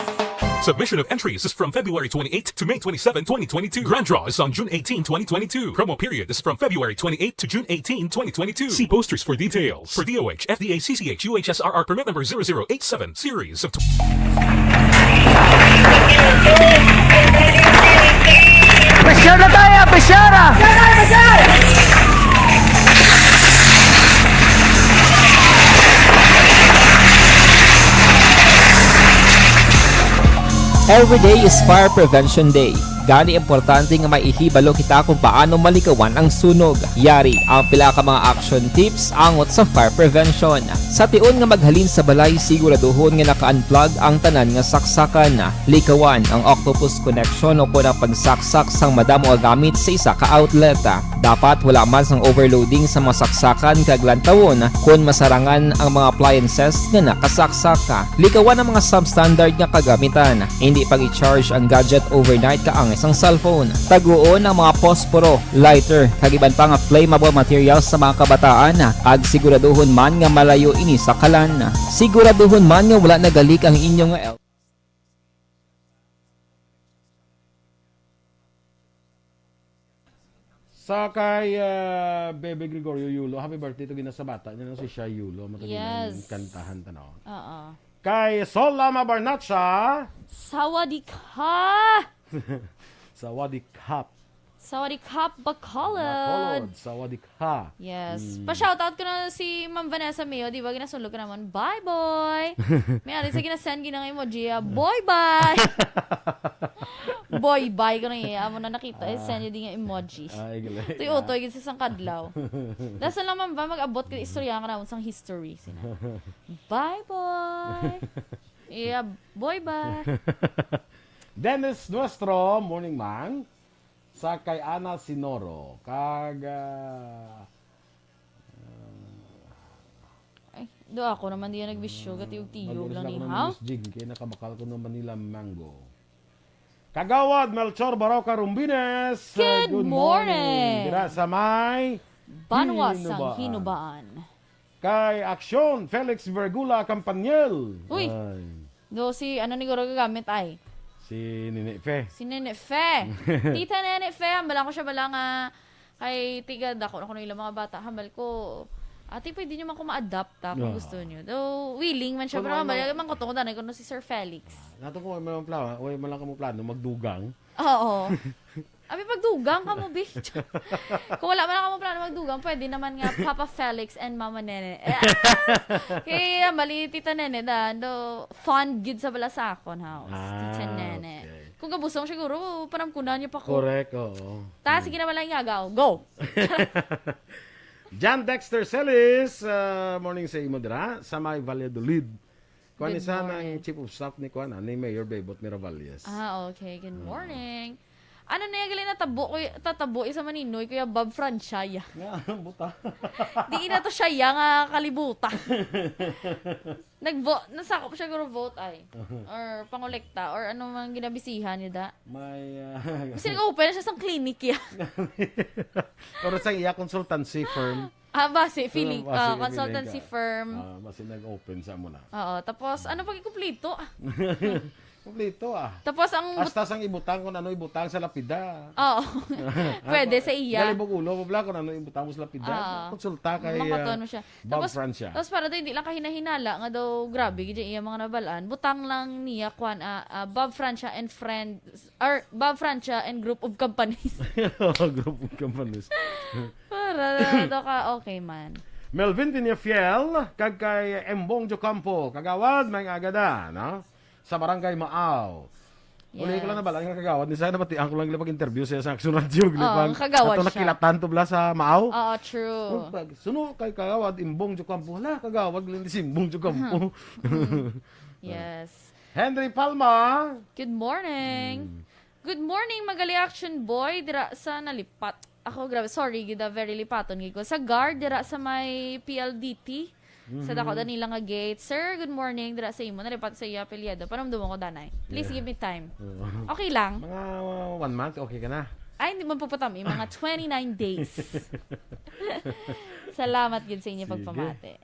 S7: Submission of entries is from February 28 to May 27, 2022. Grand draw is on June 18, 2022. Promo period is from February 28 to June 18, 2022. See posters for details. For DOH, FDA, CCH, UHSRR permit number 0087, series of...
S11: Besyara tayo! Besyara!
S9: Every day is Fire Prevention Day. Gani importante nga maihibalo kita kung paano malikawan ang sunog. Yari ang pila ka mga action tips angot sa fire prevention. Sa tiun nga maghalin sa balay, siguraduhon nga naka-unplug ang tanan nga saksakan. Likawan ang octopus connection o kung pagsaksak sang madamo nga gamit sa isa ka outlet. Dapat wala man sang overloading sa mga saksakan kag lantawon kung masarangan ang mga appliances nga nakasaksaka. Likawan ang mga substandard nga kagamitan. Hindi pag i-charge ang gadget overnight kaang isang cellphone. Taguon ang mga posporo, lighter, kag iban pa nga flammable materials sa mga kabataan. Ag siguraduhon man nga malayo ini sa kalan. Siguraduhon man nga wala nagalik ang inyong
S1: Sa kay Bebe Gregorio Yulo, happy birthday to gina sa bata niya si Shai Yulo, matagin
S2: Yes.
S1: kantahan tanaw.
S2: Oo.
S1: Kay Solama Barnatsa,
S2: Sawadika!
S1: Sawadikap.
S2: Sawadika Bacolod!
S1: Sawadikha.
S2: Yes. Pa-shoutout ko na si Ma'am Vanessa Mayo, di ba? Ginasulog ko naman, bye boy! May alis sa ginasend ginang emoji, boy bye! Boy bye ko na iya. Amo na nakita, send yun din yung emoji.
S1: Ay, gali.
S2: Ito yung utoy, gito sa kadlaw. Dasa lang man ba, mag-abot ka istorya ka naman sa history. Sina. Bye boy! Yeah, boy bye!
S1: Dennis Nuestro, morning man. Sa kay Ana Sinoro, kag
S2: Ay, do ako naman diyan nagbisyo, gatiyog-tiyog lang ni ha?
S1: Jig, kaya nakabakal ko ng Manila Mango. Kagawad Melchor Baroka Rumbines.
S2: Good morning.
S1: Dira sa may
S2: Banwas ang hinubaan.
S1: Kay Aksyon Felix Vergula Campaniel.
S2: Uy.
S1: Ay,
S2: Do si ano ni Goro gagamit ay?
S1: si Nini Fe.
S2: Si Nene Fe. Tita Nene Fe, hambala ko siya bala nga kay tigad ako ng ilang mga bata. Hambal ko, ate, pwede nyo man ko ma-adapt kung gusto nyo. Though, willing man siya. Pero hambal, man ko to, kung danay ko si Sir Felix.
S1: Nato ko may mga plano, way man lang kamo plano magdugang.
S2: Oo. Abi, pagdugang ka mo, bitch. Kung wala man ako plano magdugang, pwede naman nga Papa Felix and Mama Nene. Kaya mali Tita Nene do fond gid sa balasakon house. Tita Nene.
S1: Okay.
S2: Kung gabusong siguro, parang kunan niyo pa ko.
S1: Correct, oo.
S2: Ta, sige naman lang yagaw. Go!
S1: John Dexter Celis, morning sa imo dira sa may Valladolid. Kuan
S2: Good
S1: isa
S2: morning.
S1: ng chief of staff ni Kuan ni Mayor Bebot Miravalles.
S2: Okay. Good morning. Ano na yung gali na tatabo isa maninoy, Kuya Bob Franchaya.
S1: Nga, buta.
S2: Di na to siya nga kalibuta. Nag-vote, nasakop siya guro vote ay. Or pangolekta, or ano mang ginabisihan niya da.
S1: May
S2: Kasi nag-open siya sa clinic ya.
S1: Pero sa iya consultancy firm.
S2: Base, feeling,
S1: Base,
S2: consultancy firm.
S1: Base nag-open sa muna.
S2: Oo, tapos ano pag ikumpleto?
S1: Kompleto
S2: Tapos ang
S1: Hasta sang ibutang kung ano ibutang sa lapida.
S2: Oo. Pwede sa iya.
S1: Galibog ulo mo bla kung ano ibutang mo sa lapida. Konsulta kay
S2: Makatuan mo siya.
S1: Bob Francia.
S2: Tapos para daw hindi lang kahinahinala nga daw grabe gid iya mga nabalaan. Butang lang niya kwan Bob Francia and friends or Bob Francia and group of companies.
S1: Group of companies.
S2: Para daw ka okay man.
S1: Melvin Villafiel kag kay Embong Jocampo kagawad may agada no sa barangay Maaw. Uli ko lang
S2: Yes.
S1: na bala nga kagawad ni sana pati ang ko lang gilipag interview sa Aksyon Radio gilipag.
S2: kagawad
S1: Ato
S2: siya.
S1: nakilatan to bla sa Maaw.
S2: Oo, true.
S1: Pag suno kay kagawad imbong jud kampo. Hala kagawad lang di simbong jud kampo.
S2: Yes.
S1: Henry Palma.
S2: Good morning. Good morning, Magali Action Boy. Dira sa nalipat. Ako, grabe. Sorry, gida very lipaton. Gigo. Sa guard, dira sa may PLDT. Sa dako nila nga gate. Sir, good morning. Dira sa imo. Nalipat sa iya apelyido. Paramdamo ko, danay. Please give me time. Okay lang.
S1: Mga 1 month okay ka na.
S2: Ay, hindi man puputami. Mga 29 days. Salamat yun sa inyo pagpamate.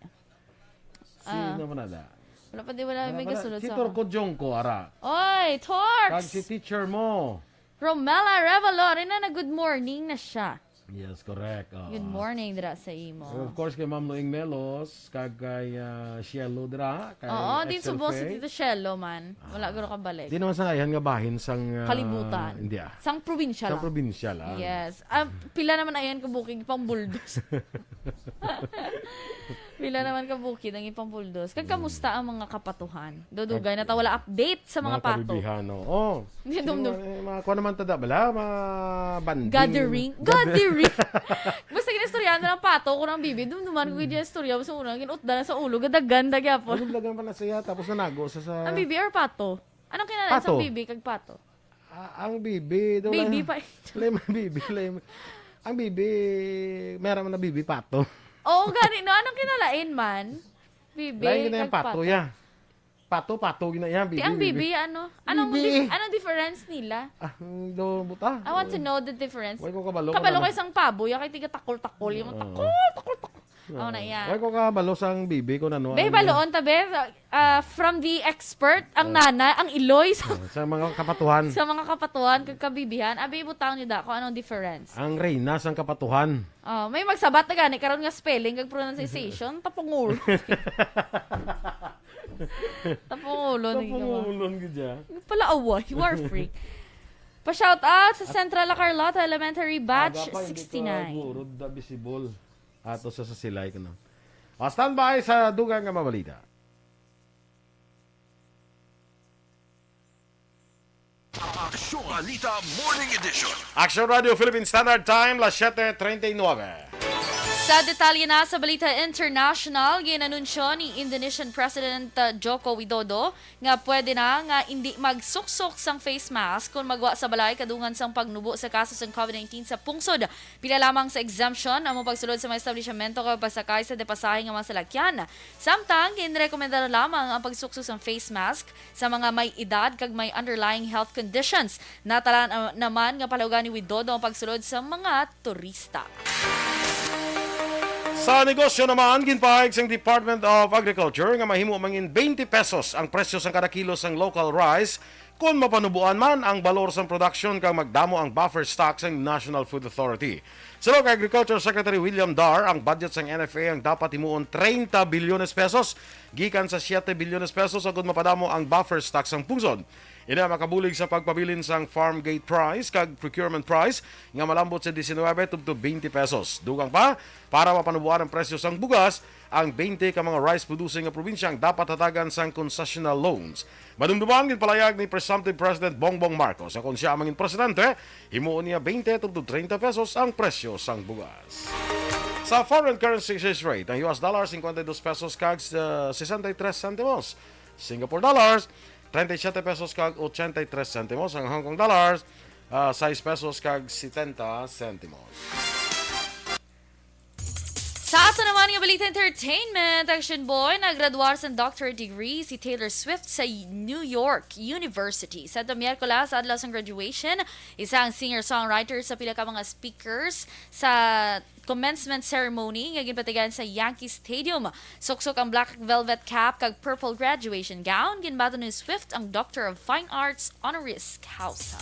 S1: Sino man nada?
S2: Wala pa di wala may kasulod
S1: Si
S2: sa
S1: Torko Jongko ara.
S2: Oy,
S1: Kag
S2: Torx!
S1: si teacher mo.
S2: Romela Revalor, na good morning na siya.
S1: Yes, correct. Oo.
S2: Good morning dira sa imo.
S1: Of course kay Ma'am Noing Melos, kag kay Shielo dira, kay
S2: Oo, din
S1: Excel
S2: subos
S1: Faye.
S2: dito Shelo man. Wala garo ka balik.
S1: Di naman sa ayan nga bahin sang
S2: Kalibutan.
S1: Hindi
S2: Sang probinsya
S1: Sa
S2: lang.
S1: probinsya lang.
S2: Yes. Pila naman ayan ka booking pang buldos. Pila naman ka bukid ang ipang buldos. Kag kamusta ang mga kapatuhan? Dudugay na ta wala update sa mga pato.
S1: kabibihan, oh.
S2: Hindi, dumdum.
S1: Mga kuha naman tada bala, mga banding.
S2: Gathering. Basta ginistoryahan na ng pato ko ng bibi. Dumduman ko yung istorya sa unang ginutda na sa ulo. Gadagan, gyapon.
S1: Ano blagan pa na siya, tapos nanago sa...
S2: Ang bibi or pato? Anong kinalain sa
S1: Pato.
S2: bibi kag pato?
S1: ang bibi. Daw
S2: Bibi
S1: lang-
S2: pa.
S1: Lema bibi, lema. Ang bibi, meron man na bibi pato.
S2: Oo, gani. No, anong kinalain man? Bibi
S1: Lain gina yung
S2: kag
S1: pato ya. Pato gina yan, bibi.
S2: Ti ang bibi, ano? Anong difference nila?
S1: Do buta.
S2: I want to know the difference.
S1: Why ko kabalo.
S2: Kabalo kay isang paboy, kay tiga takol-takol. Yung takol. Oo na yan.
S1: Why ko kabalo sang bibi ko nano.
S2: Be, baloon tabi. From the expert, ang nana, ang iloy
S1: Sa mga kapatuhan.
S2: sa mga kapatuan, kag kabibihan. Abi, butang niyo da kung anong difference.
S1: Ang reyna sang kapatuhan.
S2: Oh, may magsabat na gani karon nga spelling kag pronunciation, tapungulo. Tapungulo.
S1: Pangulon gidya.
S2: Pala away, war freak. Pa-shout out sa Central La Carlota Elementary Batch
S1: Aga pa, hindi
S2: 69.
S1: ka guro, da visible. Ato sa silay ko na. Standby sa dugang nga mabalita.
S3: Aksyon Balita Morning Edition.
S1: Action Radio Philippine Standard Time, las 7:39.
S2: Sa detalye na sa Balita International, ginanunsyo ni Indonesian President Joko Widodo nga pwede na nga hindi magsuksok sang face mask kung magwa sa balay kadungan sang pagnubo sa kaso sang COVID-19 sa pungsod. Pila lamang sa exemption ang pagsulod sa mga establishmento kay pasakay sa depasahe nga mga salakyan. Samtang ginrekomenda lamang ang pagsuksok sang face mask sa mga may edad kag may underlying health conditions. Natalaan naman nga palugan ni Widodo ang pagsulod sa mga turista.
S1: Sa negosyo naman, ginpahig sang Department of Agriculture nga mahimo mangin 20 pesos ang presyo sang kada kilo sang local rice kung mapanubuan man ang balor sang production kang magdamo ang buffer stock sang National Food Authority. Sa Local Agriculture Secretary William Dar, ang budget sang NFA ang dapat himuon 30 bilyones pesos gikan sa 7 bilyones pesos agud mapadamo ang buffer stock sang pungsod. Ina makabulig sa pagpabilin sang farm gate price kag procurement price nga malambot sa 19 tubto 20 pesos. Dugang pa, para mapanubuan ang presyo sang bugas, ang 20 ka mga rice producing nga probinsya ang dapat hatagan sang concessional loans. Madumduman gid palayag ni Presumptive President Bongbong Marcos nga kung siya ang mangin presidente, himuon niya 20 tubto 30 pesos ang presyo sang bugas. Sa foreign currency exchange rate, ang US dollar 52 pesos kag 63 centimos. Singapore dollars 37 pesos kag 83 centimos. Ang Hong Kong dollars 6 pesos kag 70 centimos.
S2: Sa ato naman yung Balita Entertainment, Action Boy, naggraduar sa doctorate degree si Taylor Swift sa New York University. Sa ito Miyerkules, adlaw sang graduation, isa ang singer-songwriter sa pila ka mga speakers sa commencement ceremony nga ginpatigan sa Yankee Stadium. Suksok ang black velvet cap kag purple graduation gown. Ginbato ni Swift ang Doctor of Fine Arts honoris causa.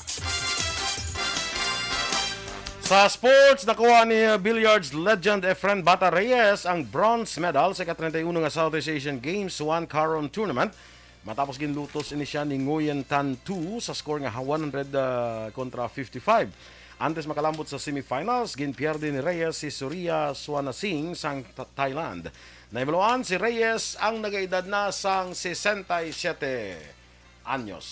S1: Sa sports, nakuha ni billiards legend Efren Bata Reyes ang bronze medal sa ika-31 nga Southeast Asian Games 1 Caron Tournament. Matapos ginlutos ini siya ni Nguyen Tan Tu sa score nga 100 kontra 55. Antes makalambot sa semifinals, ginpierde ni Reyes si Surya Swanasingh sang Thailand. Naibaluan si Reyes ang nagaedad na sang 67 anyos.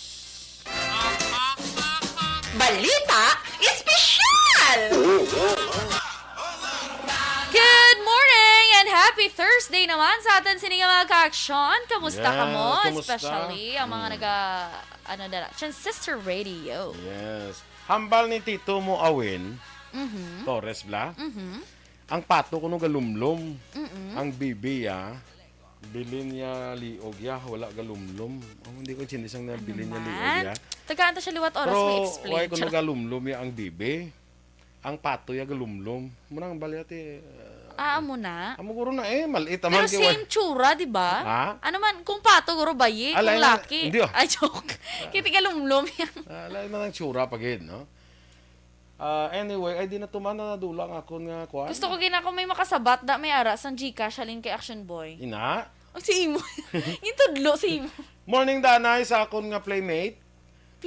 S6: Balita Espesyal!
S2: Good morning and happy Thursday naman sa atin sining mga ka-aksyon. Kamusta
S1: Yeah,
S2: ka mo?
S1: kamusta?
S2: Especially ang mga Transistor Radio.
S1: Yes. Hambal ni Tito mo awin, Torres bla. Ang pato ko nung galumlom. Ang bibi bilin niya liog wala galumlom. Hindi ko sinisang na bilin niya liog
S2: Tagaan siya liwat oras, may
S1: Pero
S2: explain.
S1: why ko nung galumlom ang bibi. Ang pato galumlom. Munang balyate.
S2: Mo na.
S1: Amo guro na maliit
S2: Pero same tsura, di ba?
S1: Ha?
S2: Ano man, kung pato, guro bayi, kung
S1: Alay,
S2: laki.
S1: hindi,
S2: Ay, joke. Kiti ka lumlum yan.
S1: Alay na ng tsura pagid, no? Anyway, ay di na tuman na nadulang ako nga kuan.
S2: Gusto ko gina kung may makasabat da may ara sang Gcash halin kay Action Boy.
S1: Ina.
S2: Oh, si Imo. Itudlo si Imo.
S1: Morning danay sa akon nga playmate.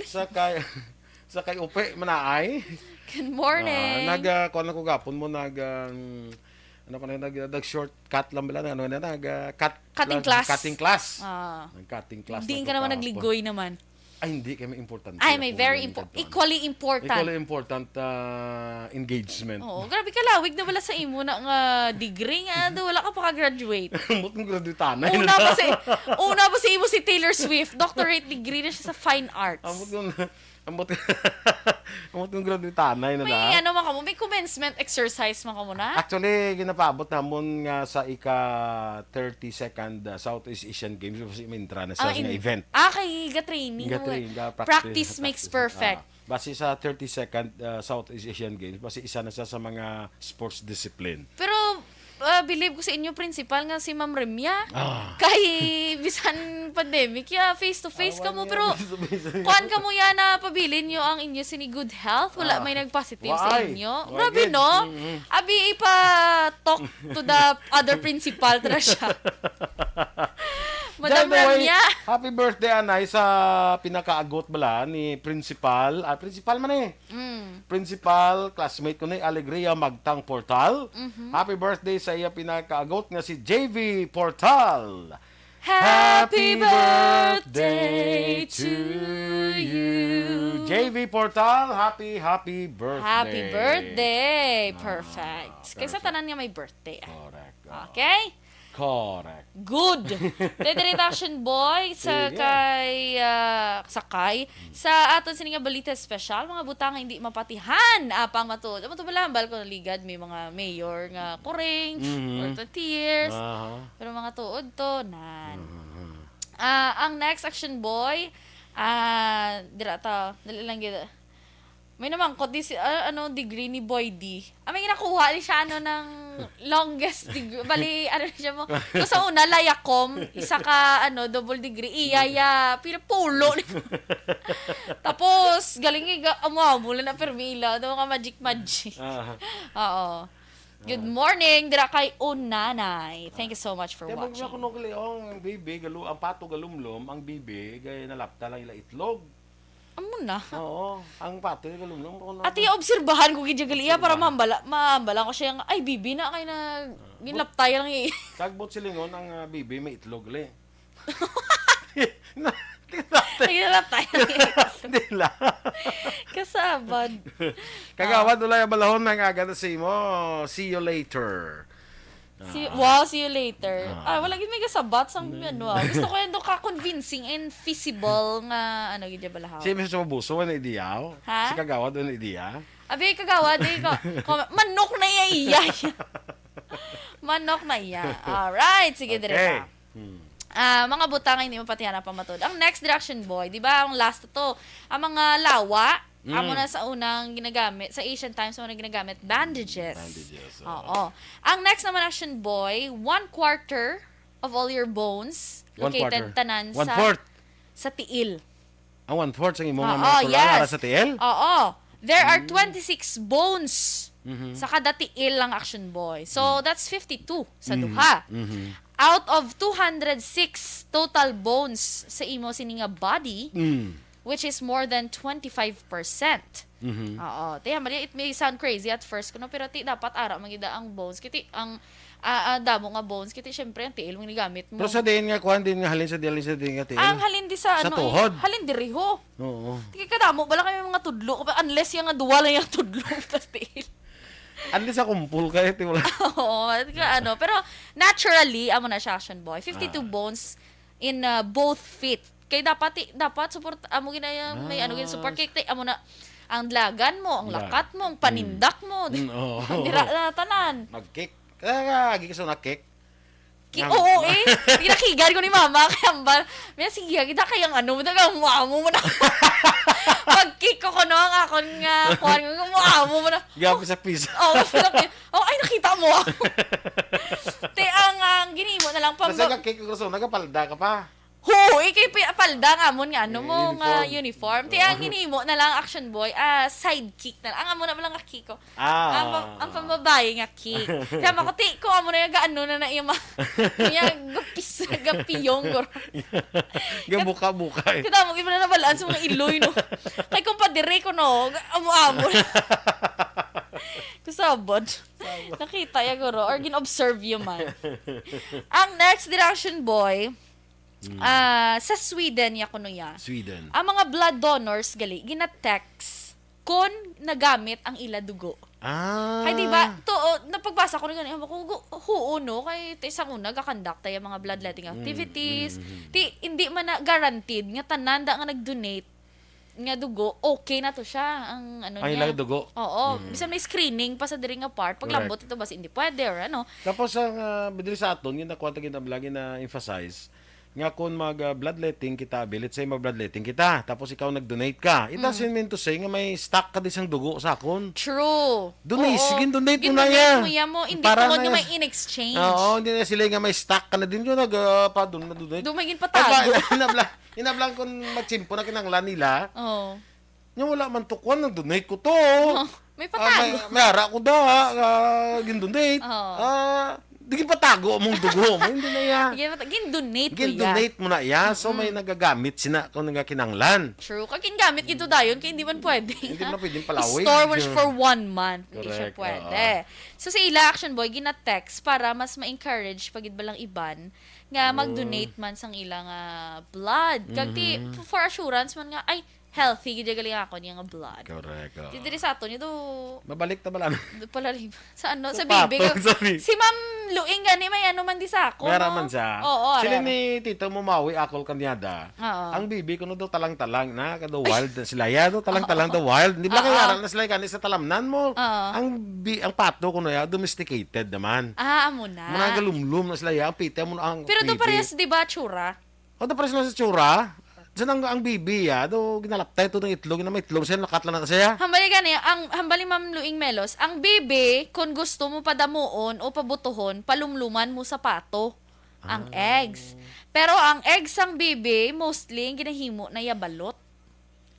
S1: Sa kay sa kay Upe manaay.
S2: Good morning.
S1: Kuan ako gapon mo ano pa nag shortcut lang bala
S2: Cutting class.
S1: Cutting class. Cutting class.
S2: Hindi ka naman nagligoy naman.
S1: Ay, hindi kay may importante.
S2: Ay, may very equally important.
S1: Equally important engagement.
S2: Oo, grabe ka lawig na wala sa imo na nga degree nga wala ka pa ka-graduate.
S1: Mutong graduate na.
S2: Una pa si imo si Taylor Swift, doctorate degree na siya sa fine arts.
S1: Amot yung graduate tanay na
S2: May ano man ka mo, may commencement exercise man ka mo na.
S1: Actually, ginapabot namon nga sa ika 32nd Southeast Asian Games kasi may intra na sa event.
S2: Kay ga-training. Practice makes perfect.
S1: Base sa 32nd Southeast Asian Games, base isa na siya sa mga sports discipline.
S2: Pero believe ko sa inyo principal nga si Ma'am Remya. Kay bisan pandemic face to face ka mo pero kuan ka mo yan na pabilin nyo ang inyo sini good health. Wala may nag-positive sa inyo. Grabe no? Abi ipa talk to the other principal tra siya. Madam Remya.
S1: Happy birthday anay sa pinakaagot bala ni principal. Principal man Principal, classmate ko ni Alegria Magtang Portal. Happy birthday sa iya pinakaagot nga si JV Portal.
S2: Happy birthday to you.
S1: JV Portal, happy birthday.
S2: Happy birthday. Perfect. Kaysa tanan nga may birthday.
S1: Correct.
S2: Okay?
S1: Correct.
S2: Good. Direct Action Boy sa kay Sakay sa aton sini nga balita special mga butang hindi mapatihan apang matud. Amo to balambal ko ligad may mga mayor nga kuring or tears. Pero mga tuod to nan. Ang next Action Boy dira ta dali lang gid. May naman ko degree ni Boy D. May nakuha ni siya ng longest degree. Bali siya mo. So sa una layakom, isa ka double degree. Iyaya pinapulo. Tapos galing mula na permila, daw ka magic. Oo. Good morning, dira kay Unanay. Thank you so much for watching.
S1: Kaya mo ang bibi, ang pato galumlom, ang bibi, gaya nalapta lang ila itlog.
S2: Amo na.
S1: Oo, ang pato galumlom.
S2: At obserbahan ko gidya galiya para maambala ko siya ay bibi na kay na ginlaptay lang
S1: Tagbot silingon ang bibi may itlog li.
S2: Ginlaptay
S1: Hindi lang.
S2: Kasabad.
S1: Kagawad ulay balahon ng agad sa imo. See you later.
S2: See you later. Wala gid may kasabat sang Gusto ko yan ka-convincing and feasible nga gid balahaw.
S1: Si Mr. Aboso na idea. Si Kagawad na idea.
S2: Abi Kagawad manok na iya. Manok na iya. Alright, sige dire. Mga butang hindi mapatihan na pamatod. Ang next Direction Boy, di ba? Ang last to, ang mga lawa, amo na sa unang ginagamit, sa Asian Times mo na ginagamit, bandages. Oo. Ang next naman Action Boy, 1/4 of all your bones located tanan sa tiil.
S1: Ang 1/4 sa imong mga sa tiil?
S2: Oo. There are 26 bones sa kada tiil lang Action Boy. So, that's 52 sa duha. Out of 206 total bones sa imo sininga body, which is more than 25%. Oo. It may sound crazy at first, pero dapat ara magida ang bones. Kiti ang damo nga bones kiti syempre ang tiil mong nigamit mo.
S1: Pero sa din nga kuan din nga halin sa din nga tiil.
S2: Ang halin di sa
S1: Sa
S2: ano
S1: tuhod.
S2: halin di riho.
S1: Oo.
S2: Tika kadamo bala kami mga tudlo unless yung nga duwa lang yung tudlo tas tiil.
S1: Andi sa kumpul kay ti wala.
S2: Oo, pero naturally amo na siya action boy. 52 bones in both feet. Kay dapat support amo ginaya may ano gin support kay amo na ang dlagan mo, ang lakat mo, ang panindak mo.
S1: Oo.
S2: Dira na tanan.
S1: Mag-kick. Kaya agi ka na kick.
S2: Oo eh. Pinakigan ko ni mama kaya ba. May sige kita kayang ano mo taga muamo mo na. Pag-kick ko no ang akon nga kuan nga muamo mo na.
S1: Gabi sa pisa.
S2: Ay nakita mo. Te ang ginimo na lang
S1: Kasi kick ko so nagapalda ka pa.
S2: Ikay palda nga mo nga ano mo nga uniform. Ti ang ginimo na lang action boy, sidekick na lang. Ang amo na lang nga kick ko. Ang pambabae nga kick. Kaya makuti ko amo na nga ano na iya gapiyong gor.
S1: Gabuka-buka eh.
S2: Kita mo iba na nabalaan sa mga iloy no. Kay kumpadire ko no, amo-amo. Kusabot. Nakita ya goro or gin-observe yo man. Ang next direction boy, sa Sweden ya kuno ya.
S1: Sweden.
S2: Ang mga blood donors gali gina-text kung nagamit ang ila dugo. Kay di ba napagbasa ko rin ganun ko no kay isang una gakandak tayo mga bloodletting activities. Hindi man na guaranteed nga tananda nga nag-donate nga dugo, okay na to siya ang ano niya.
S1: Ay, dugo.
S2: Oo. Bisan may screening pa sa diri nga part. Pag lambot ito basta hindi pwede or ano.
S1: Tapos ang bidili sa aton, yung nakuha tagin na lagi na emphasize, nga kung mag-bloodletting kita, let's say mag-bloodletting kita, tapos ikaw nag-donate ka, it doesn't mean to say nga may stock ka disang dugo sa akon.
S2: True.
S1: Donate mo na
S2: yan.
S1: yan.
S2: Hindi ko nga may in-exchange.
S1: Oo, hindi na sila nga may stock ka na din yun, nag-donate.
S2: Dumagin patago.
S1: Inablang kung magsimpo na kinanglan nila,
S2: Oo.
S1: yung wala man tukwan, nag-donate ko to.
S2: May patago.
S1: May ara ko da, gin-donate. Di patago mong dugo mo, hindi na yan.
S2: Gin-donate ko yan.
S1: Gin-donate mo na yan, so may nagagamit sina kung kinanglan.
S2: True. Kag gingamit ito dayon, kaya hindi man pwede.
S1: Hindi na pwedeng palawin.
S2: Store mo for 1 month. Hindi siya
S1: Correct,
S2: pwede. So sa ila action boy, gina-text para mas ma-encourage pagid ba lang iban nga mag-donate man sang ilang blood. Kag ti for assurance man nga ay healthy gid galing ako niya nga blood.
S1: Correct.
S2: Di diri sa ato niyo
S1: Mabalik ta bala.
S2: pala sa ano sa
S1: Pato,
S2: bibi.
S1: sorry.
S2: Si Ma'am Luing gani may ano man di sa ako.
S1: Meron
S2: no?
S1: man siya.
S2: Oo,
S1: Sila ni Tito Mumawi, akol kanyada.
S2: Oo.
S1: Ang bibi ko no daw talang-talang na, kada wild sila ya, daw talang-talang daw wild. Hindi ba kaya aral na sila kani sa talamnan mo? Ang pato ko no ya, domesticated naman.
S2: Amo na.
S1: Muna galumlum na sila ya, ang pite mo ang
S2: Pero do parehas di ba tsura?
S1: O, parehas na sa tsura. Diyan ang bibi ya, do ginalaptay ito ng itlog, na may itlog siya, nakatlan na siya.
S2: Hambali gani, hambali Ma'am Luing Melos, ang bebe, kung gusto mo padamuon o pabutuhon, palumluman mo sa pato. Ang eggs. Pero ang eggs ang bebe, mostly, ginahimo na yabalot.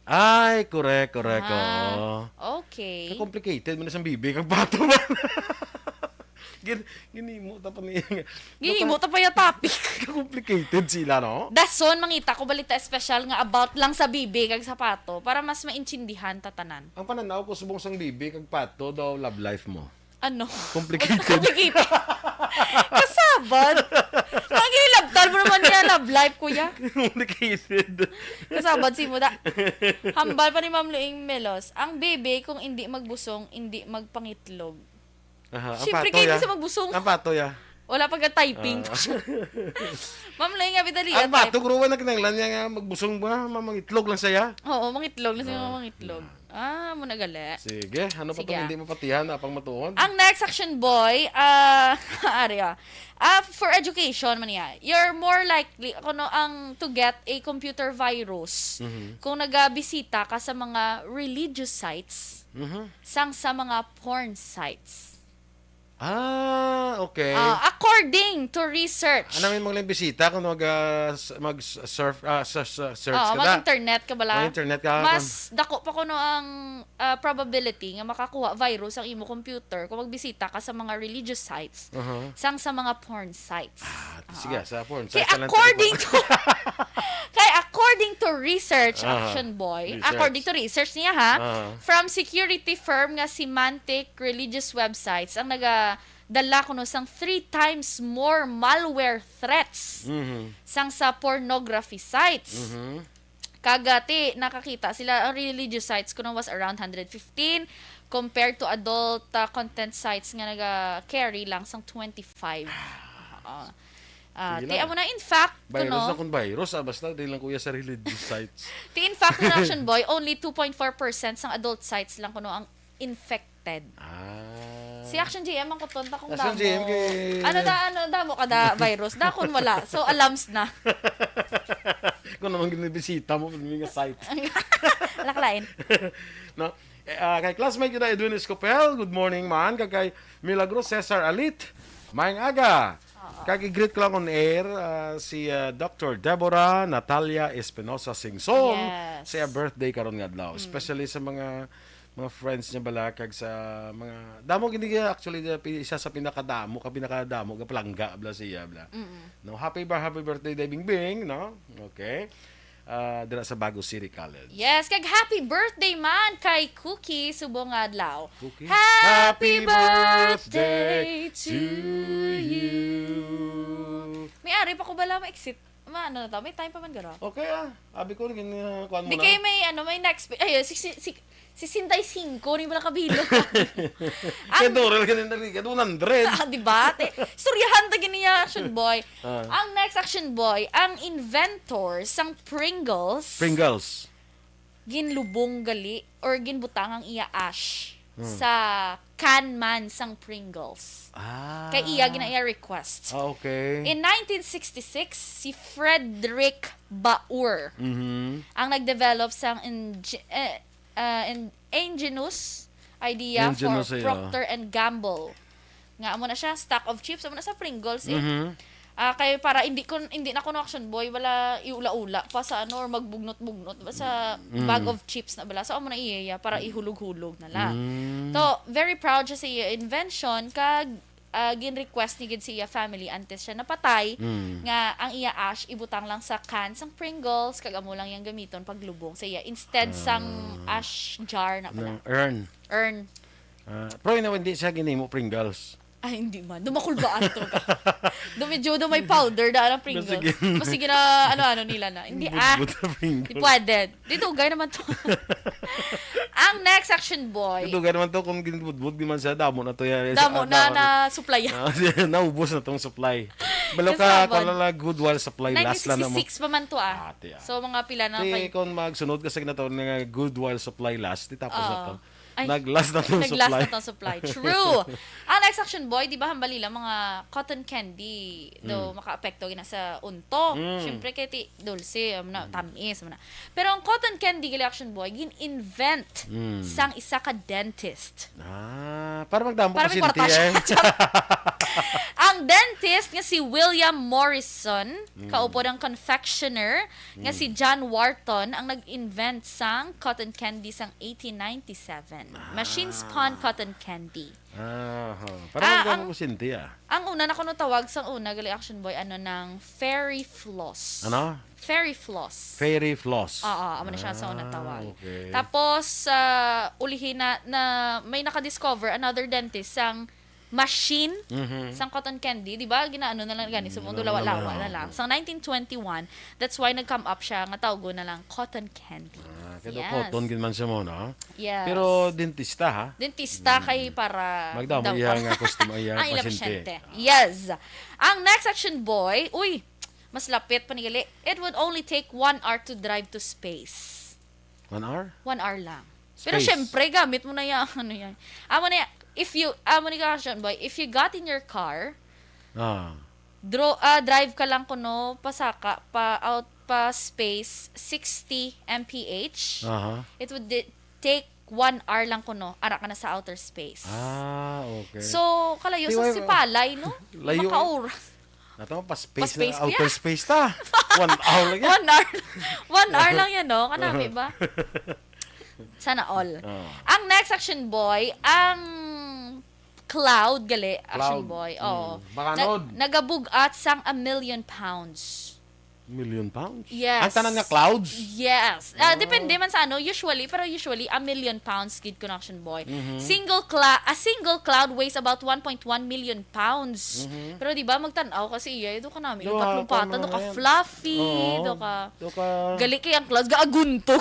S1: Ay, correct. Oo.
S2: Okay.
S1: Complicated mo na siyang bibi, kag pato man. Ginimo ta pa niya.
S2: Ginimo ta pa yung topic.
S1: Complicated sila, no?
S2: Dason, mangita ko balita special nga about lang sa bibi kag sa pato para mas maintindihan tatanan.
S1: Ang pananaw ko subong sang bibi kag pato daw love life mo.
S2: Ano?
S1: Complicated.
S2: Kasabad. Ang gilabtal mo naman niya love life, kuya.
S1: Complicated.
S2: Kasabad si mo da. Hambal pa ni Ma'am Luing Melos. Ang bebe, kung hindi magbusong, hindi magpangitlog. Siyempre, kayo sa magbusong.
S1: Ang pato ya.
S2: Wala pagka-typing. Ma'am Luing, abidali.
S1: Ang pato, gruwa na kinanglan niya nga magbusong ba? Mangitlog lang saya.
S2: Oo, mangitlog lang siya mangitlog. Muna gali.
S1: Sige, ano pa itong hindi mapatihan na pang matuon?
S2: Ang next action boy, for education man niya, you're more likely to get a computer virus kung nagabisita ka sa mga religious sites, sang sa mga porn sites.
S1: Okay.
S2: According to research.
S1: Ano may mga bisita kung mag-surf search ka
S2: mag-internet ka bala.
S1: Mag-internet ka.
S2: Mas dako pa kuno ang probability nga makakuha virus ang imo computer kung magbisita ka sa mga religious sites sang sa mga porn sites.
S1: Sige, sa porn
S2: Kaya
S1: sites.
S2: according to research, action boy, according to research niya from security firm nga Semantic Religious Websites ang dala kuno sang 3 times more malware threats sang sa pornography sites. Kagati nakakita sila ang religious sites kuno was around 115 compared to adult content sites nga naga-carry lang sang 25.
S1: Sige
S2: Ti
S1: lang.
S2: amo na in fact
S1: Virus na
S2: kuno.
S1: kung virus, basta di lang kuya sa religious sites.
S2: Ti in fact na Action Boy, only 2.4% sang adult sites lang kuno ang infected. Si Action GM ang kutonta kung
S1: Action
S2: damo.
S1: GM kay-
S2: Ano damo kada virus. Dakon wala. So alarms na.
S1: Kung naman ginibisita mo, mga site.
S2: Laklain.
S1: No? Kay classmate kita Edwin Escopel, good morning man. Kay Milagros Cesar Alit, maayong aga. Kaki-greet ko lang on air si Dr. Deborah Natalia Espinosa Singson.
S2: Yes.
S1: Siya birthday karon nga adlaw. Especially sa mga friends niya balakag sa mga damo gindi actually isa sa pinakadamo ga palangga bla siya bla. No, happy birthday day Bingbing, no? Okay. Dira sa Bago City College.
S2: Yes, kag happy birthday man kay Cookie subong adlaw.
S1: Cookie?
S2: Happy birthday to you. May ari pa ko bala ma-exit. Ano na to? May time pa man garo.
S1: Okay abi ko gin kuan mo
S2: Di
S1: na.
S2: kay may next ay si 65 ni wala kabilog.
S1: Kay Dorel ganin dali 100.
S2: Di ba? Storyahan ta gini Action Boy. Ang next Action Boy, ang inventor sang Pringles ginlubong gali or ginbutang ang iya ash sa can man sang Pringles. Kay iya gina iya request.
S1: Okay.
S2: In 1966, si Frederick Baur ang nag-develop sang ingenious idea
S1: Ingenious,
S2: for
S1: yeah.
S2: Procter and Gamble. Nga amo na siya, stack of chips, amo na sa Pringles kay para hindi na kuno Action Boy wala iula-ula pa sa ano or magbugnot-bugnot ba sa bag of chips na bala. So amo na iya para ihulog-hulog na lang. So very proud siya sa iya invention kag gin-request ni gid siya family antes siya napatay nga ang iya ash ibutang lang sa can sang Pringles kag amo lang yang gamiton paglubong sa iya instead sang ash jar na pala. Earn.
S1: Pero hindi siya ginimo Pringles.
S2: Ay, hindi man. Dumakulbaan to ka. Medyo may powder na ang Pringles. Masige na ano nila na. Hindi Hindi pwede. Dito, gaya naman to. Ang next Action Boy.
S1: Ito gaya naman to kung ginbudbud di man sa damo na to yan.
S2: Damo na supply.
S1: Naubos na tong supply. Balo ka kalala good while supply last lang na mo.
S2: 1966 pa man to So mga pila na
S1: kung magsunod kasi na to nga good while supply last, di tapos na to.
S2: Ay,
S1: Nag-last na tong supply.
S2: Nag-last na tong supply. True. Ang next Action Boy, di ba hambali lang mga cotton candy do maka-apekto gina sa unto. Syempre kay ti dulce, tamis na. Pero ang cotton candy gali Action Boy gin-invent sang isa ka dentist.
S1: Para magdamo
S2: Para
S1: kasi
S2: may kwarta siya. Ang dentist nga si William Morrison, kaupo ng confectioner nga si John Wharton ang nag-invent sang cotton candy sang 1897. Machine spun cotton candy.
S1: Para magdamo ko sinti
S2: Ang una na kuno tawag sang una gali Action Boy ng fairy floss.
S1: Ano?
S2: Fairy floss.
S1: Fairy floss.
S2: Amo na siya sa una tawag.
S1: Okay.
S2: Tapos ulihin na may nakadiscover another dentist sang machine sang cotton candy, di ba? Ginaano na lang gani sa mundo lawa-lawa na lang. Sang 1921, that's why nag-come up siya nga tawgo na lang cotton candy.
S1: Kaya cotton gin man siya mo, no?
S2: Yes.
S1: Pero dentista ha?
S2: Dentista kay para
S1: Magdamo iya nga customer iya
S2: ang ilang
S1: pasyente.
S2: pasyente. Yes. Ang next Action Boy, mas lapit pa ni gali. It would only take 1 hour to drive to space.
S1: 1 hour?
S2: 1 hour lang. Pero
S1: Space.
S2: syempre, gamit mo na yan. Ano yan? Amo na yan. If you got in your car, drive ka lang kuno pasaka out pa space 60 mph. It would take 1 hour lang kuno ara ka na sa outer space.
S1: Okay.
S2: So kalayo sa sipalay no?
S1: Layo.
S2: Makaoras.
S1: Nato pa space
S2: Pa-space
S1: na
S2: pa
S1: outer space ta. 1 hour lang yan.
S2: 1 hour. 1 hour lang yan no? Kanami ba? Sana all. Ang next Action Boy, ang Cloud gali Action Boy.
S1: Bakanod.
S2: Nagabugat sang 1 million pounds.
S1: Million pounds?
S2: Yes.
S1: Ang tanan nga clouds?
S2: Yes. Depende man sa ano, usually, pero usually, a million pounds gid kun Action Boy.
S1: Mm-hmm.
S2: A single cloud weighs about 1.1 million pounds. Pero di ba magtan-aw kasi iya, do ka namin,
S1: Do,
S2: lupat-lupatan, do
S1: ano
S2: ka
S1: yan?
S2: fluffy,
S1: Oo.
S2: do ka,
S1: Do ka...
S2: gali kay ang clouds, gaagunto.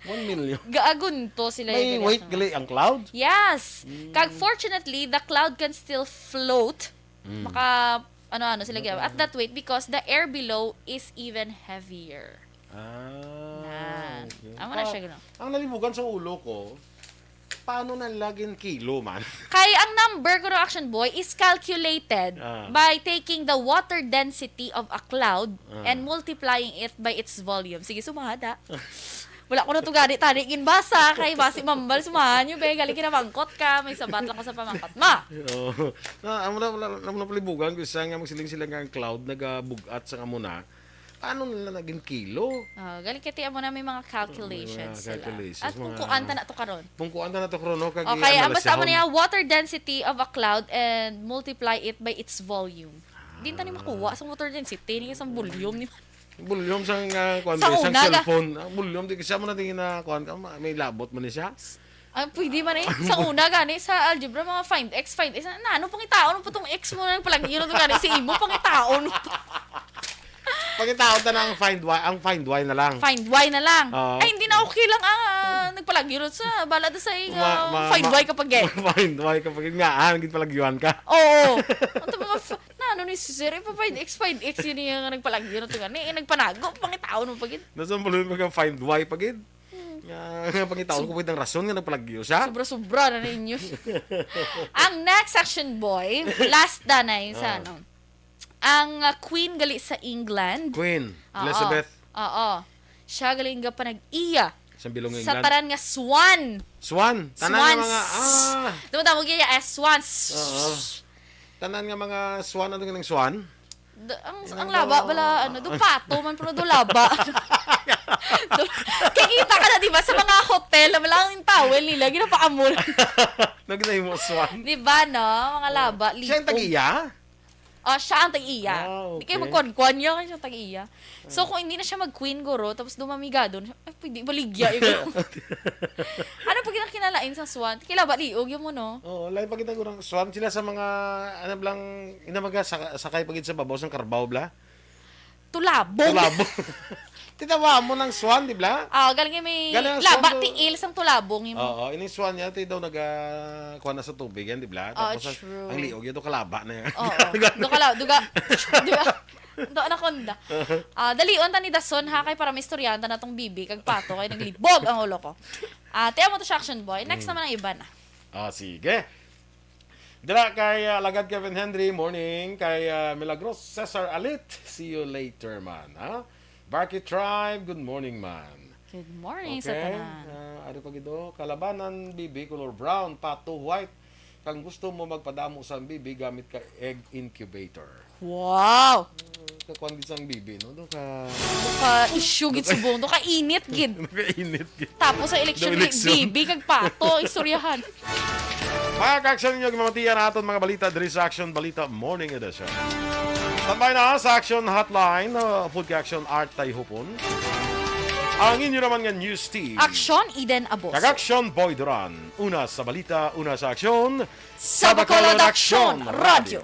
S1: 1 million.
S2: Gaagunto sila.
S1: May
S2: yung
S1: weight
S2: gali.
S1: gali ang cloud?
S2: Yes. Kag fortunately, the cloud can still float. Maka ano sila gyud at that weight because the air below is even heavier.
S1: Okay.
S2: Amo na siya gano'n.
S1: Ang nalibugan sa ulo ko, paano nalagin kilo man?
S2: Kaya ang number ko ng Action Boy is calculated by taking the water density of a cloud and multiplying it by its volume. Sige, sumahada. Wala ko na ito gani-tanigin basa. Kay basi mambal, sumahan nyo, be. Galing kinamangkot ka. May sabat lang ko sa pamangkot. Ma!
S1: Oo. Amo na palibugan ko isa nga magsiling-silang nga ang cloud nagabugat sa amuna. Paano nila naging kilo?
S2: Galing kiti mo na may mga calculations
S1: Mga calculations,
S2: sila. At kung
S1: mga-
S2: kuanta na to karon.
S1: Pungkuan na to krono kag
S2: Okay, basta mo niya water density of a cloud and multiply it by its volume. Di ta ni makuha sa water density ni isang volume ni.
S1: Bulyom sang kuan
S2: Sa
S1: isang
S2: una ka.
S1: cellphone. Bulyom di kasi mo na tingin na kuan ka may labot man ni siya.
S2: Pwede man sa una gani sa algebra mga find x. Na ano pang itaon po tong x mo nang palang yun gani si imo pang itaon.
S1: Pagkitaon ta na ang find y na lang.
S2: Find y na lang.
S1: Oo.
S2: Ay hindi na okay lang nagpalagyo sa balada sa find y kapag get.
S1: Find y kapag nga gid palagyuan ka.
S2: Oo. Ano ba na ano ni sir pa find x yun yung nagpalagyo to gani nagpanago pang itaon mo pagid.
S1: Nasa bulon pag find y pagid. Nga pangitaon ko pwedeng rason nga nagpalagyo siya.
S2: Sobra-sobra na ninyo. Ang next Action Boy, last danay sa ano. Ang queen gali sa England.
S1: Queen
S2: Oo.
S1: Elizabeth
S2: Oo. Siya galing nga panag-iya
S1: sa bilong
S2: sa
S1: England.
S2: taran nga swan.
S1: Swan. Tanan nga mga
S2: Tumutawag niya swans.
S1: Oo. Tanan nga mga swan ano ng swan?
S2: Ang laba bala do pato man pero do laba. Kikita ka na di ba sa mga hotel na malang towel nila ginapaamol.
S1: Naginay mo swan.
S2: Di ba no? Mga laba.
S1: Siya yung tag-iya?
S2: Siya ang tag-iya. Di
S1: Okay.
S2: kayo magkwan-kwan niya kasi siya tag-iya. So, kung hindi na siya mag-queen guro, tapos dumamigado, ay, pwede baligya. Ano pag kinalain sa swan? Kilaba liog yung mo, no?
S1: Oo, lain pagkita ko ng swan sila sa mga, ano blang, inamaga, sakay pagkita sa babaw ng karbaw, bla?
S2: Tulabog.
S1: Tulabo. Titawa mo ng swan, di bla?
S2: Galing may
S1: Galing ang
S2: laba,
S1: swan do-
S2: tiil, sang tulabong. Yung...
S1: Oo, ining swan niya, ito daw kuha na sa tubig yan, di bla? Tapos
S2: true.
S1: ang liog, ito kalaba na yan.
S2: Oo. Duga. Do anaconda. Dalion ta ni Dason ha kay para mistoryanta na tong bibi kag pato kay naglibog ang ulo ko. Tiyan mo to siya, Action Boy. Next naman ang iba na.
S1: Sige. Dira kay Alagad Kevin Henry, morning. Kay Milagros Cesar Alit, see you later, man. Ha? Barky Tribe, good morning, man.
S2: Good morning sa tanan.
S1: Ano pa gito? Kalabanan, bibi, color brown, pato, white. Kung gusto mo magpadamo sa bibi, gamit ka egg incubator.
S2: Wow!
S1: Kakuan gid sang bibi, no? Doon ka...
S2: Issue gid subong. Do ka init gid.
S1: Kainit gid.
S2: Tapos sa eleksyon
S1: Do eleksyon.
S2: bibi kag pato istoryahan.
S1: Mga ka-action ninyo, gimamatiyan natin mga balita diri sa Action Balita Morning Edition. Standby na sa Action Hotline, Food Action Art Tayhupon. Ang inyo naman nga news team.
S2: Aksyon Eden Aboso.
S1: Kag-Action Boy Duran. Una sa balita, una sa aksyon.
S2: Sa Bacolod Aksyon Radio.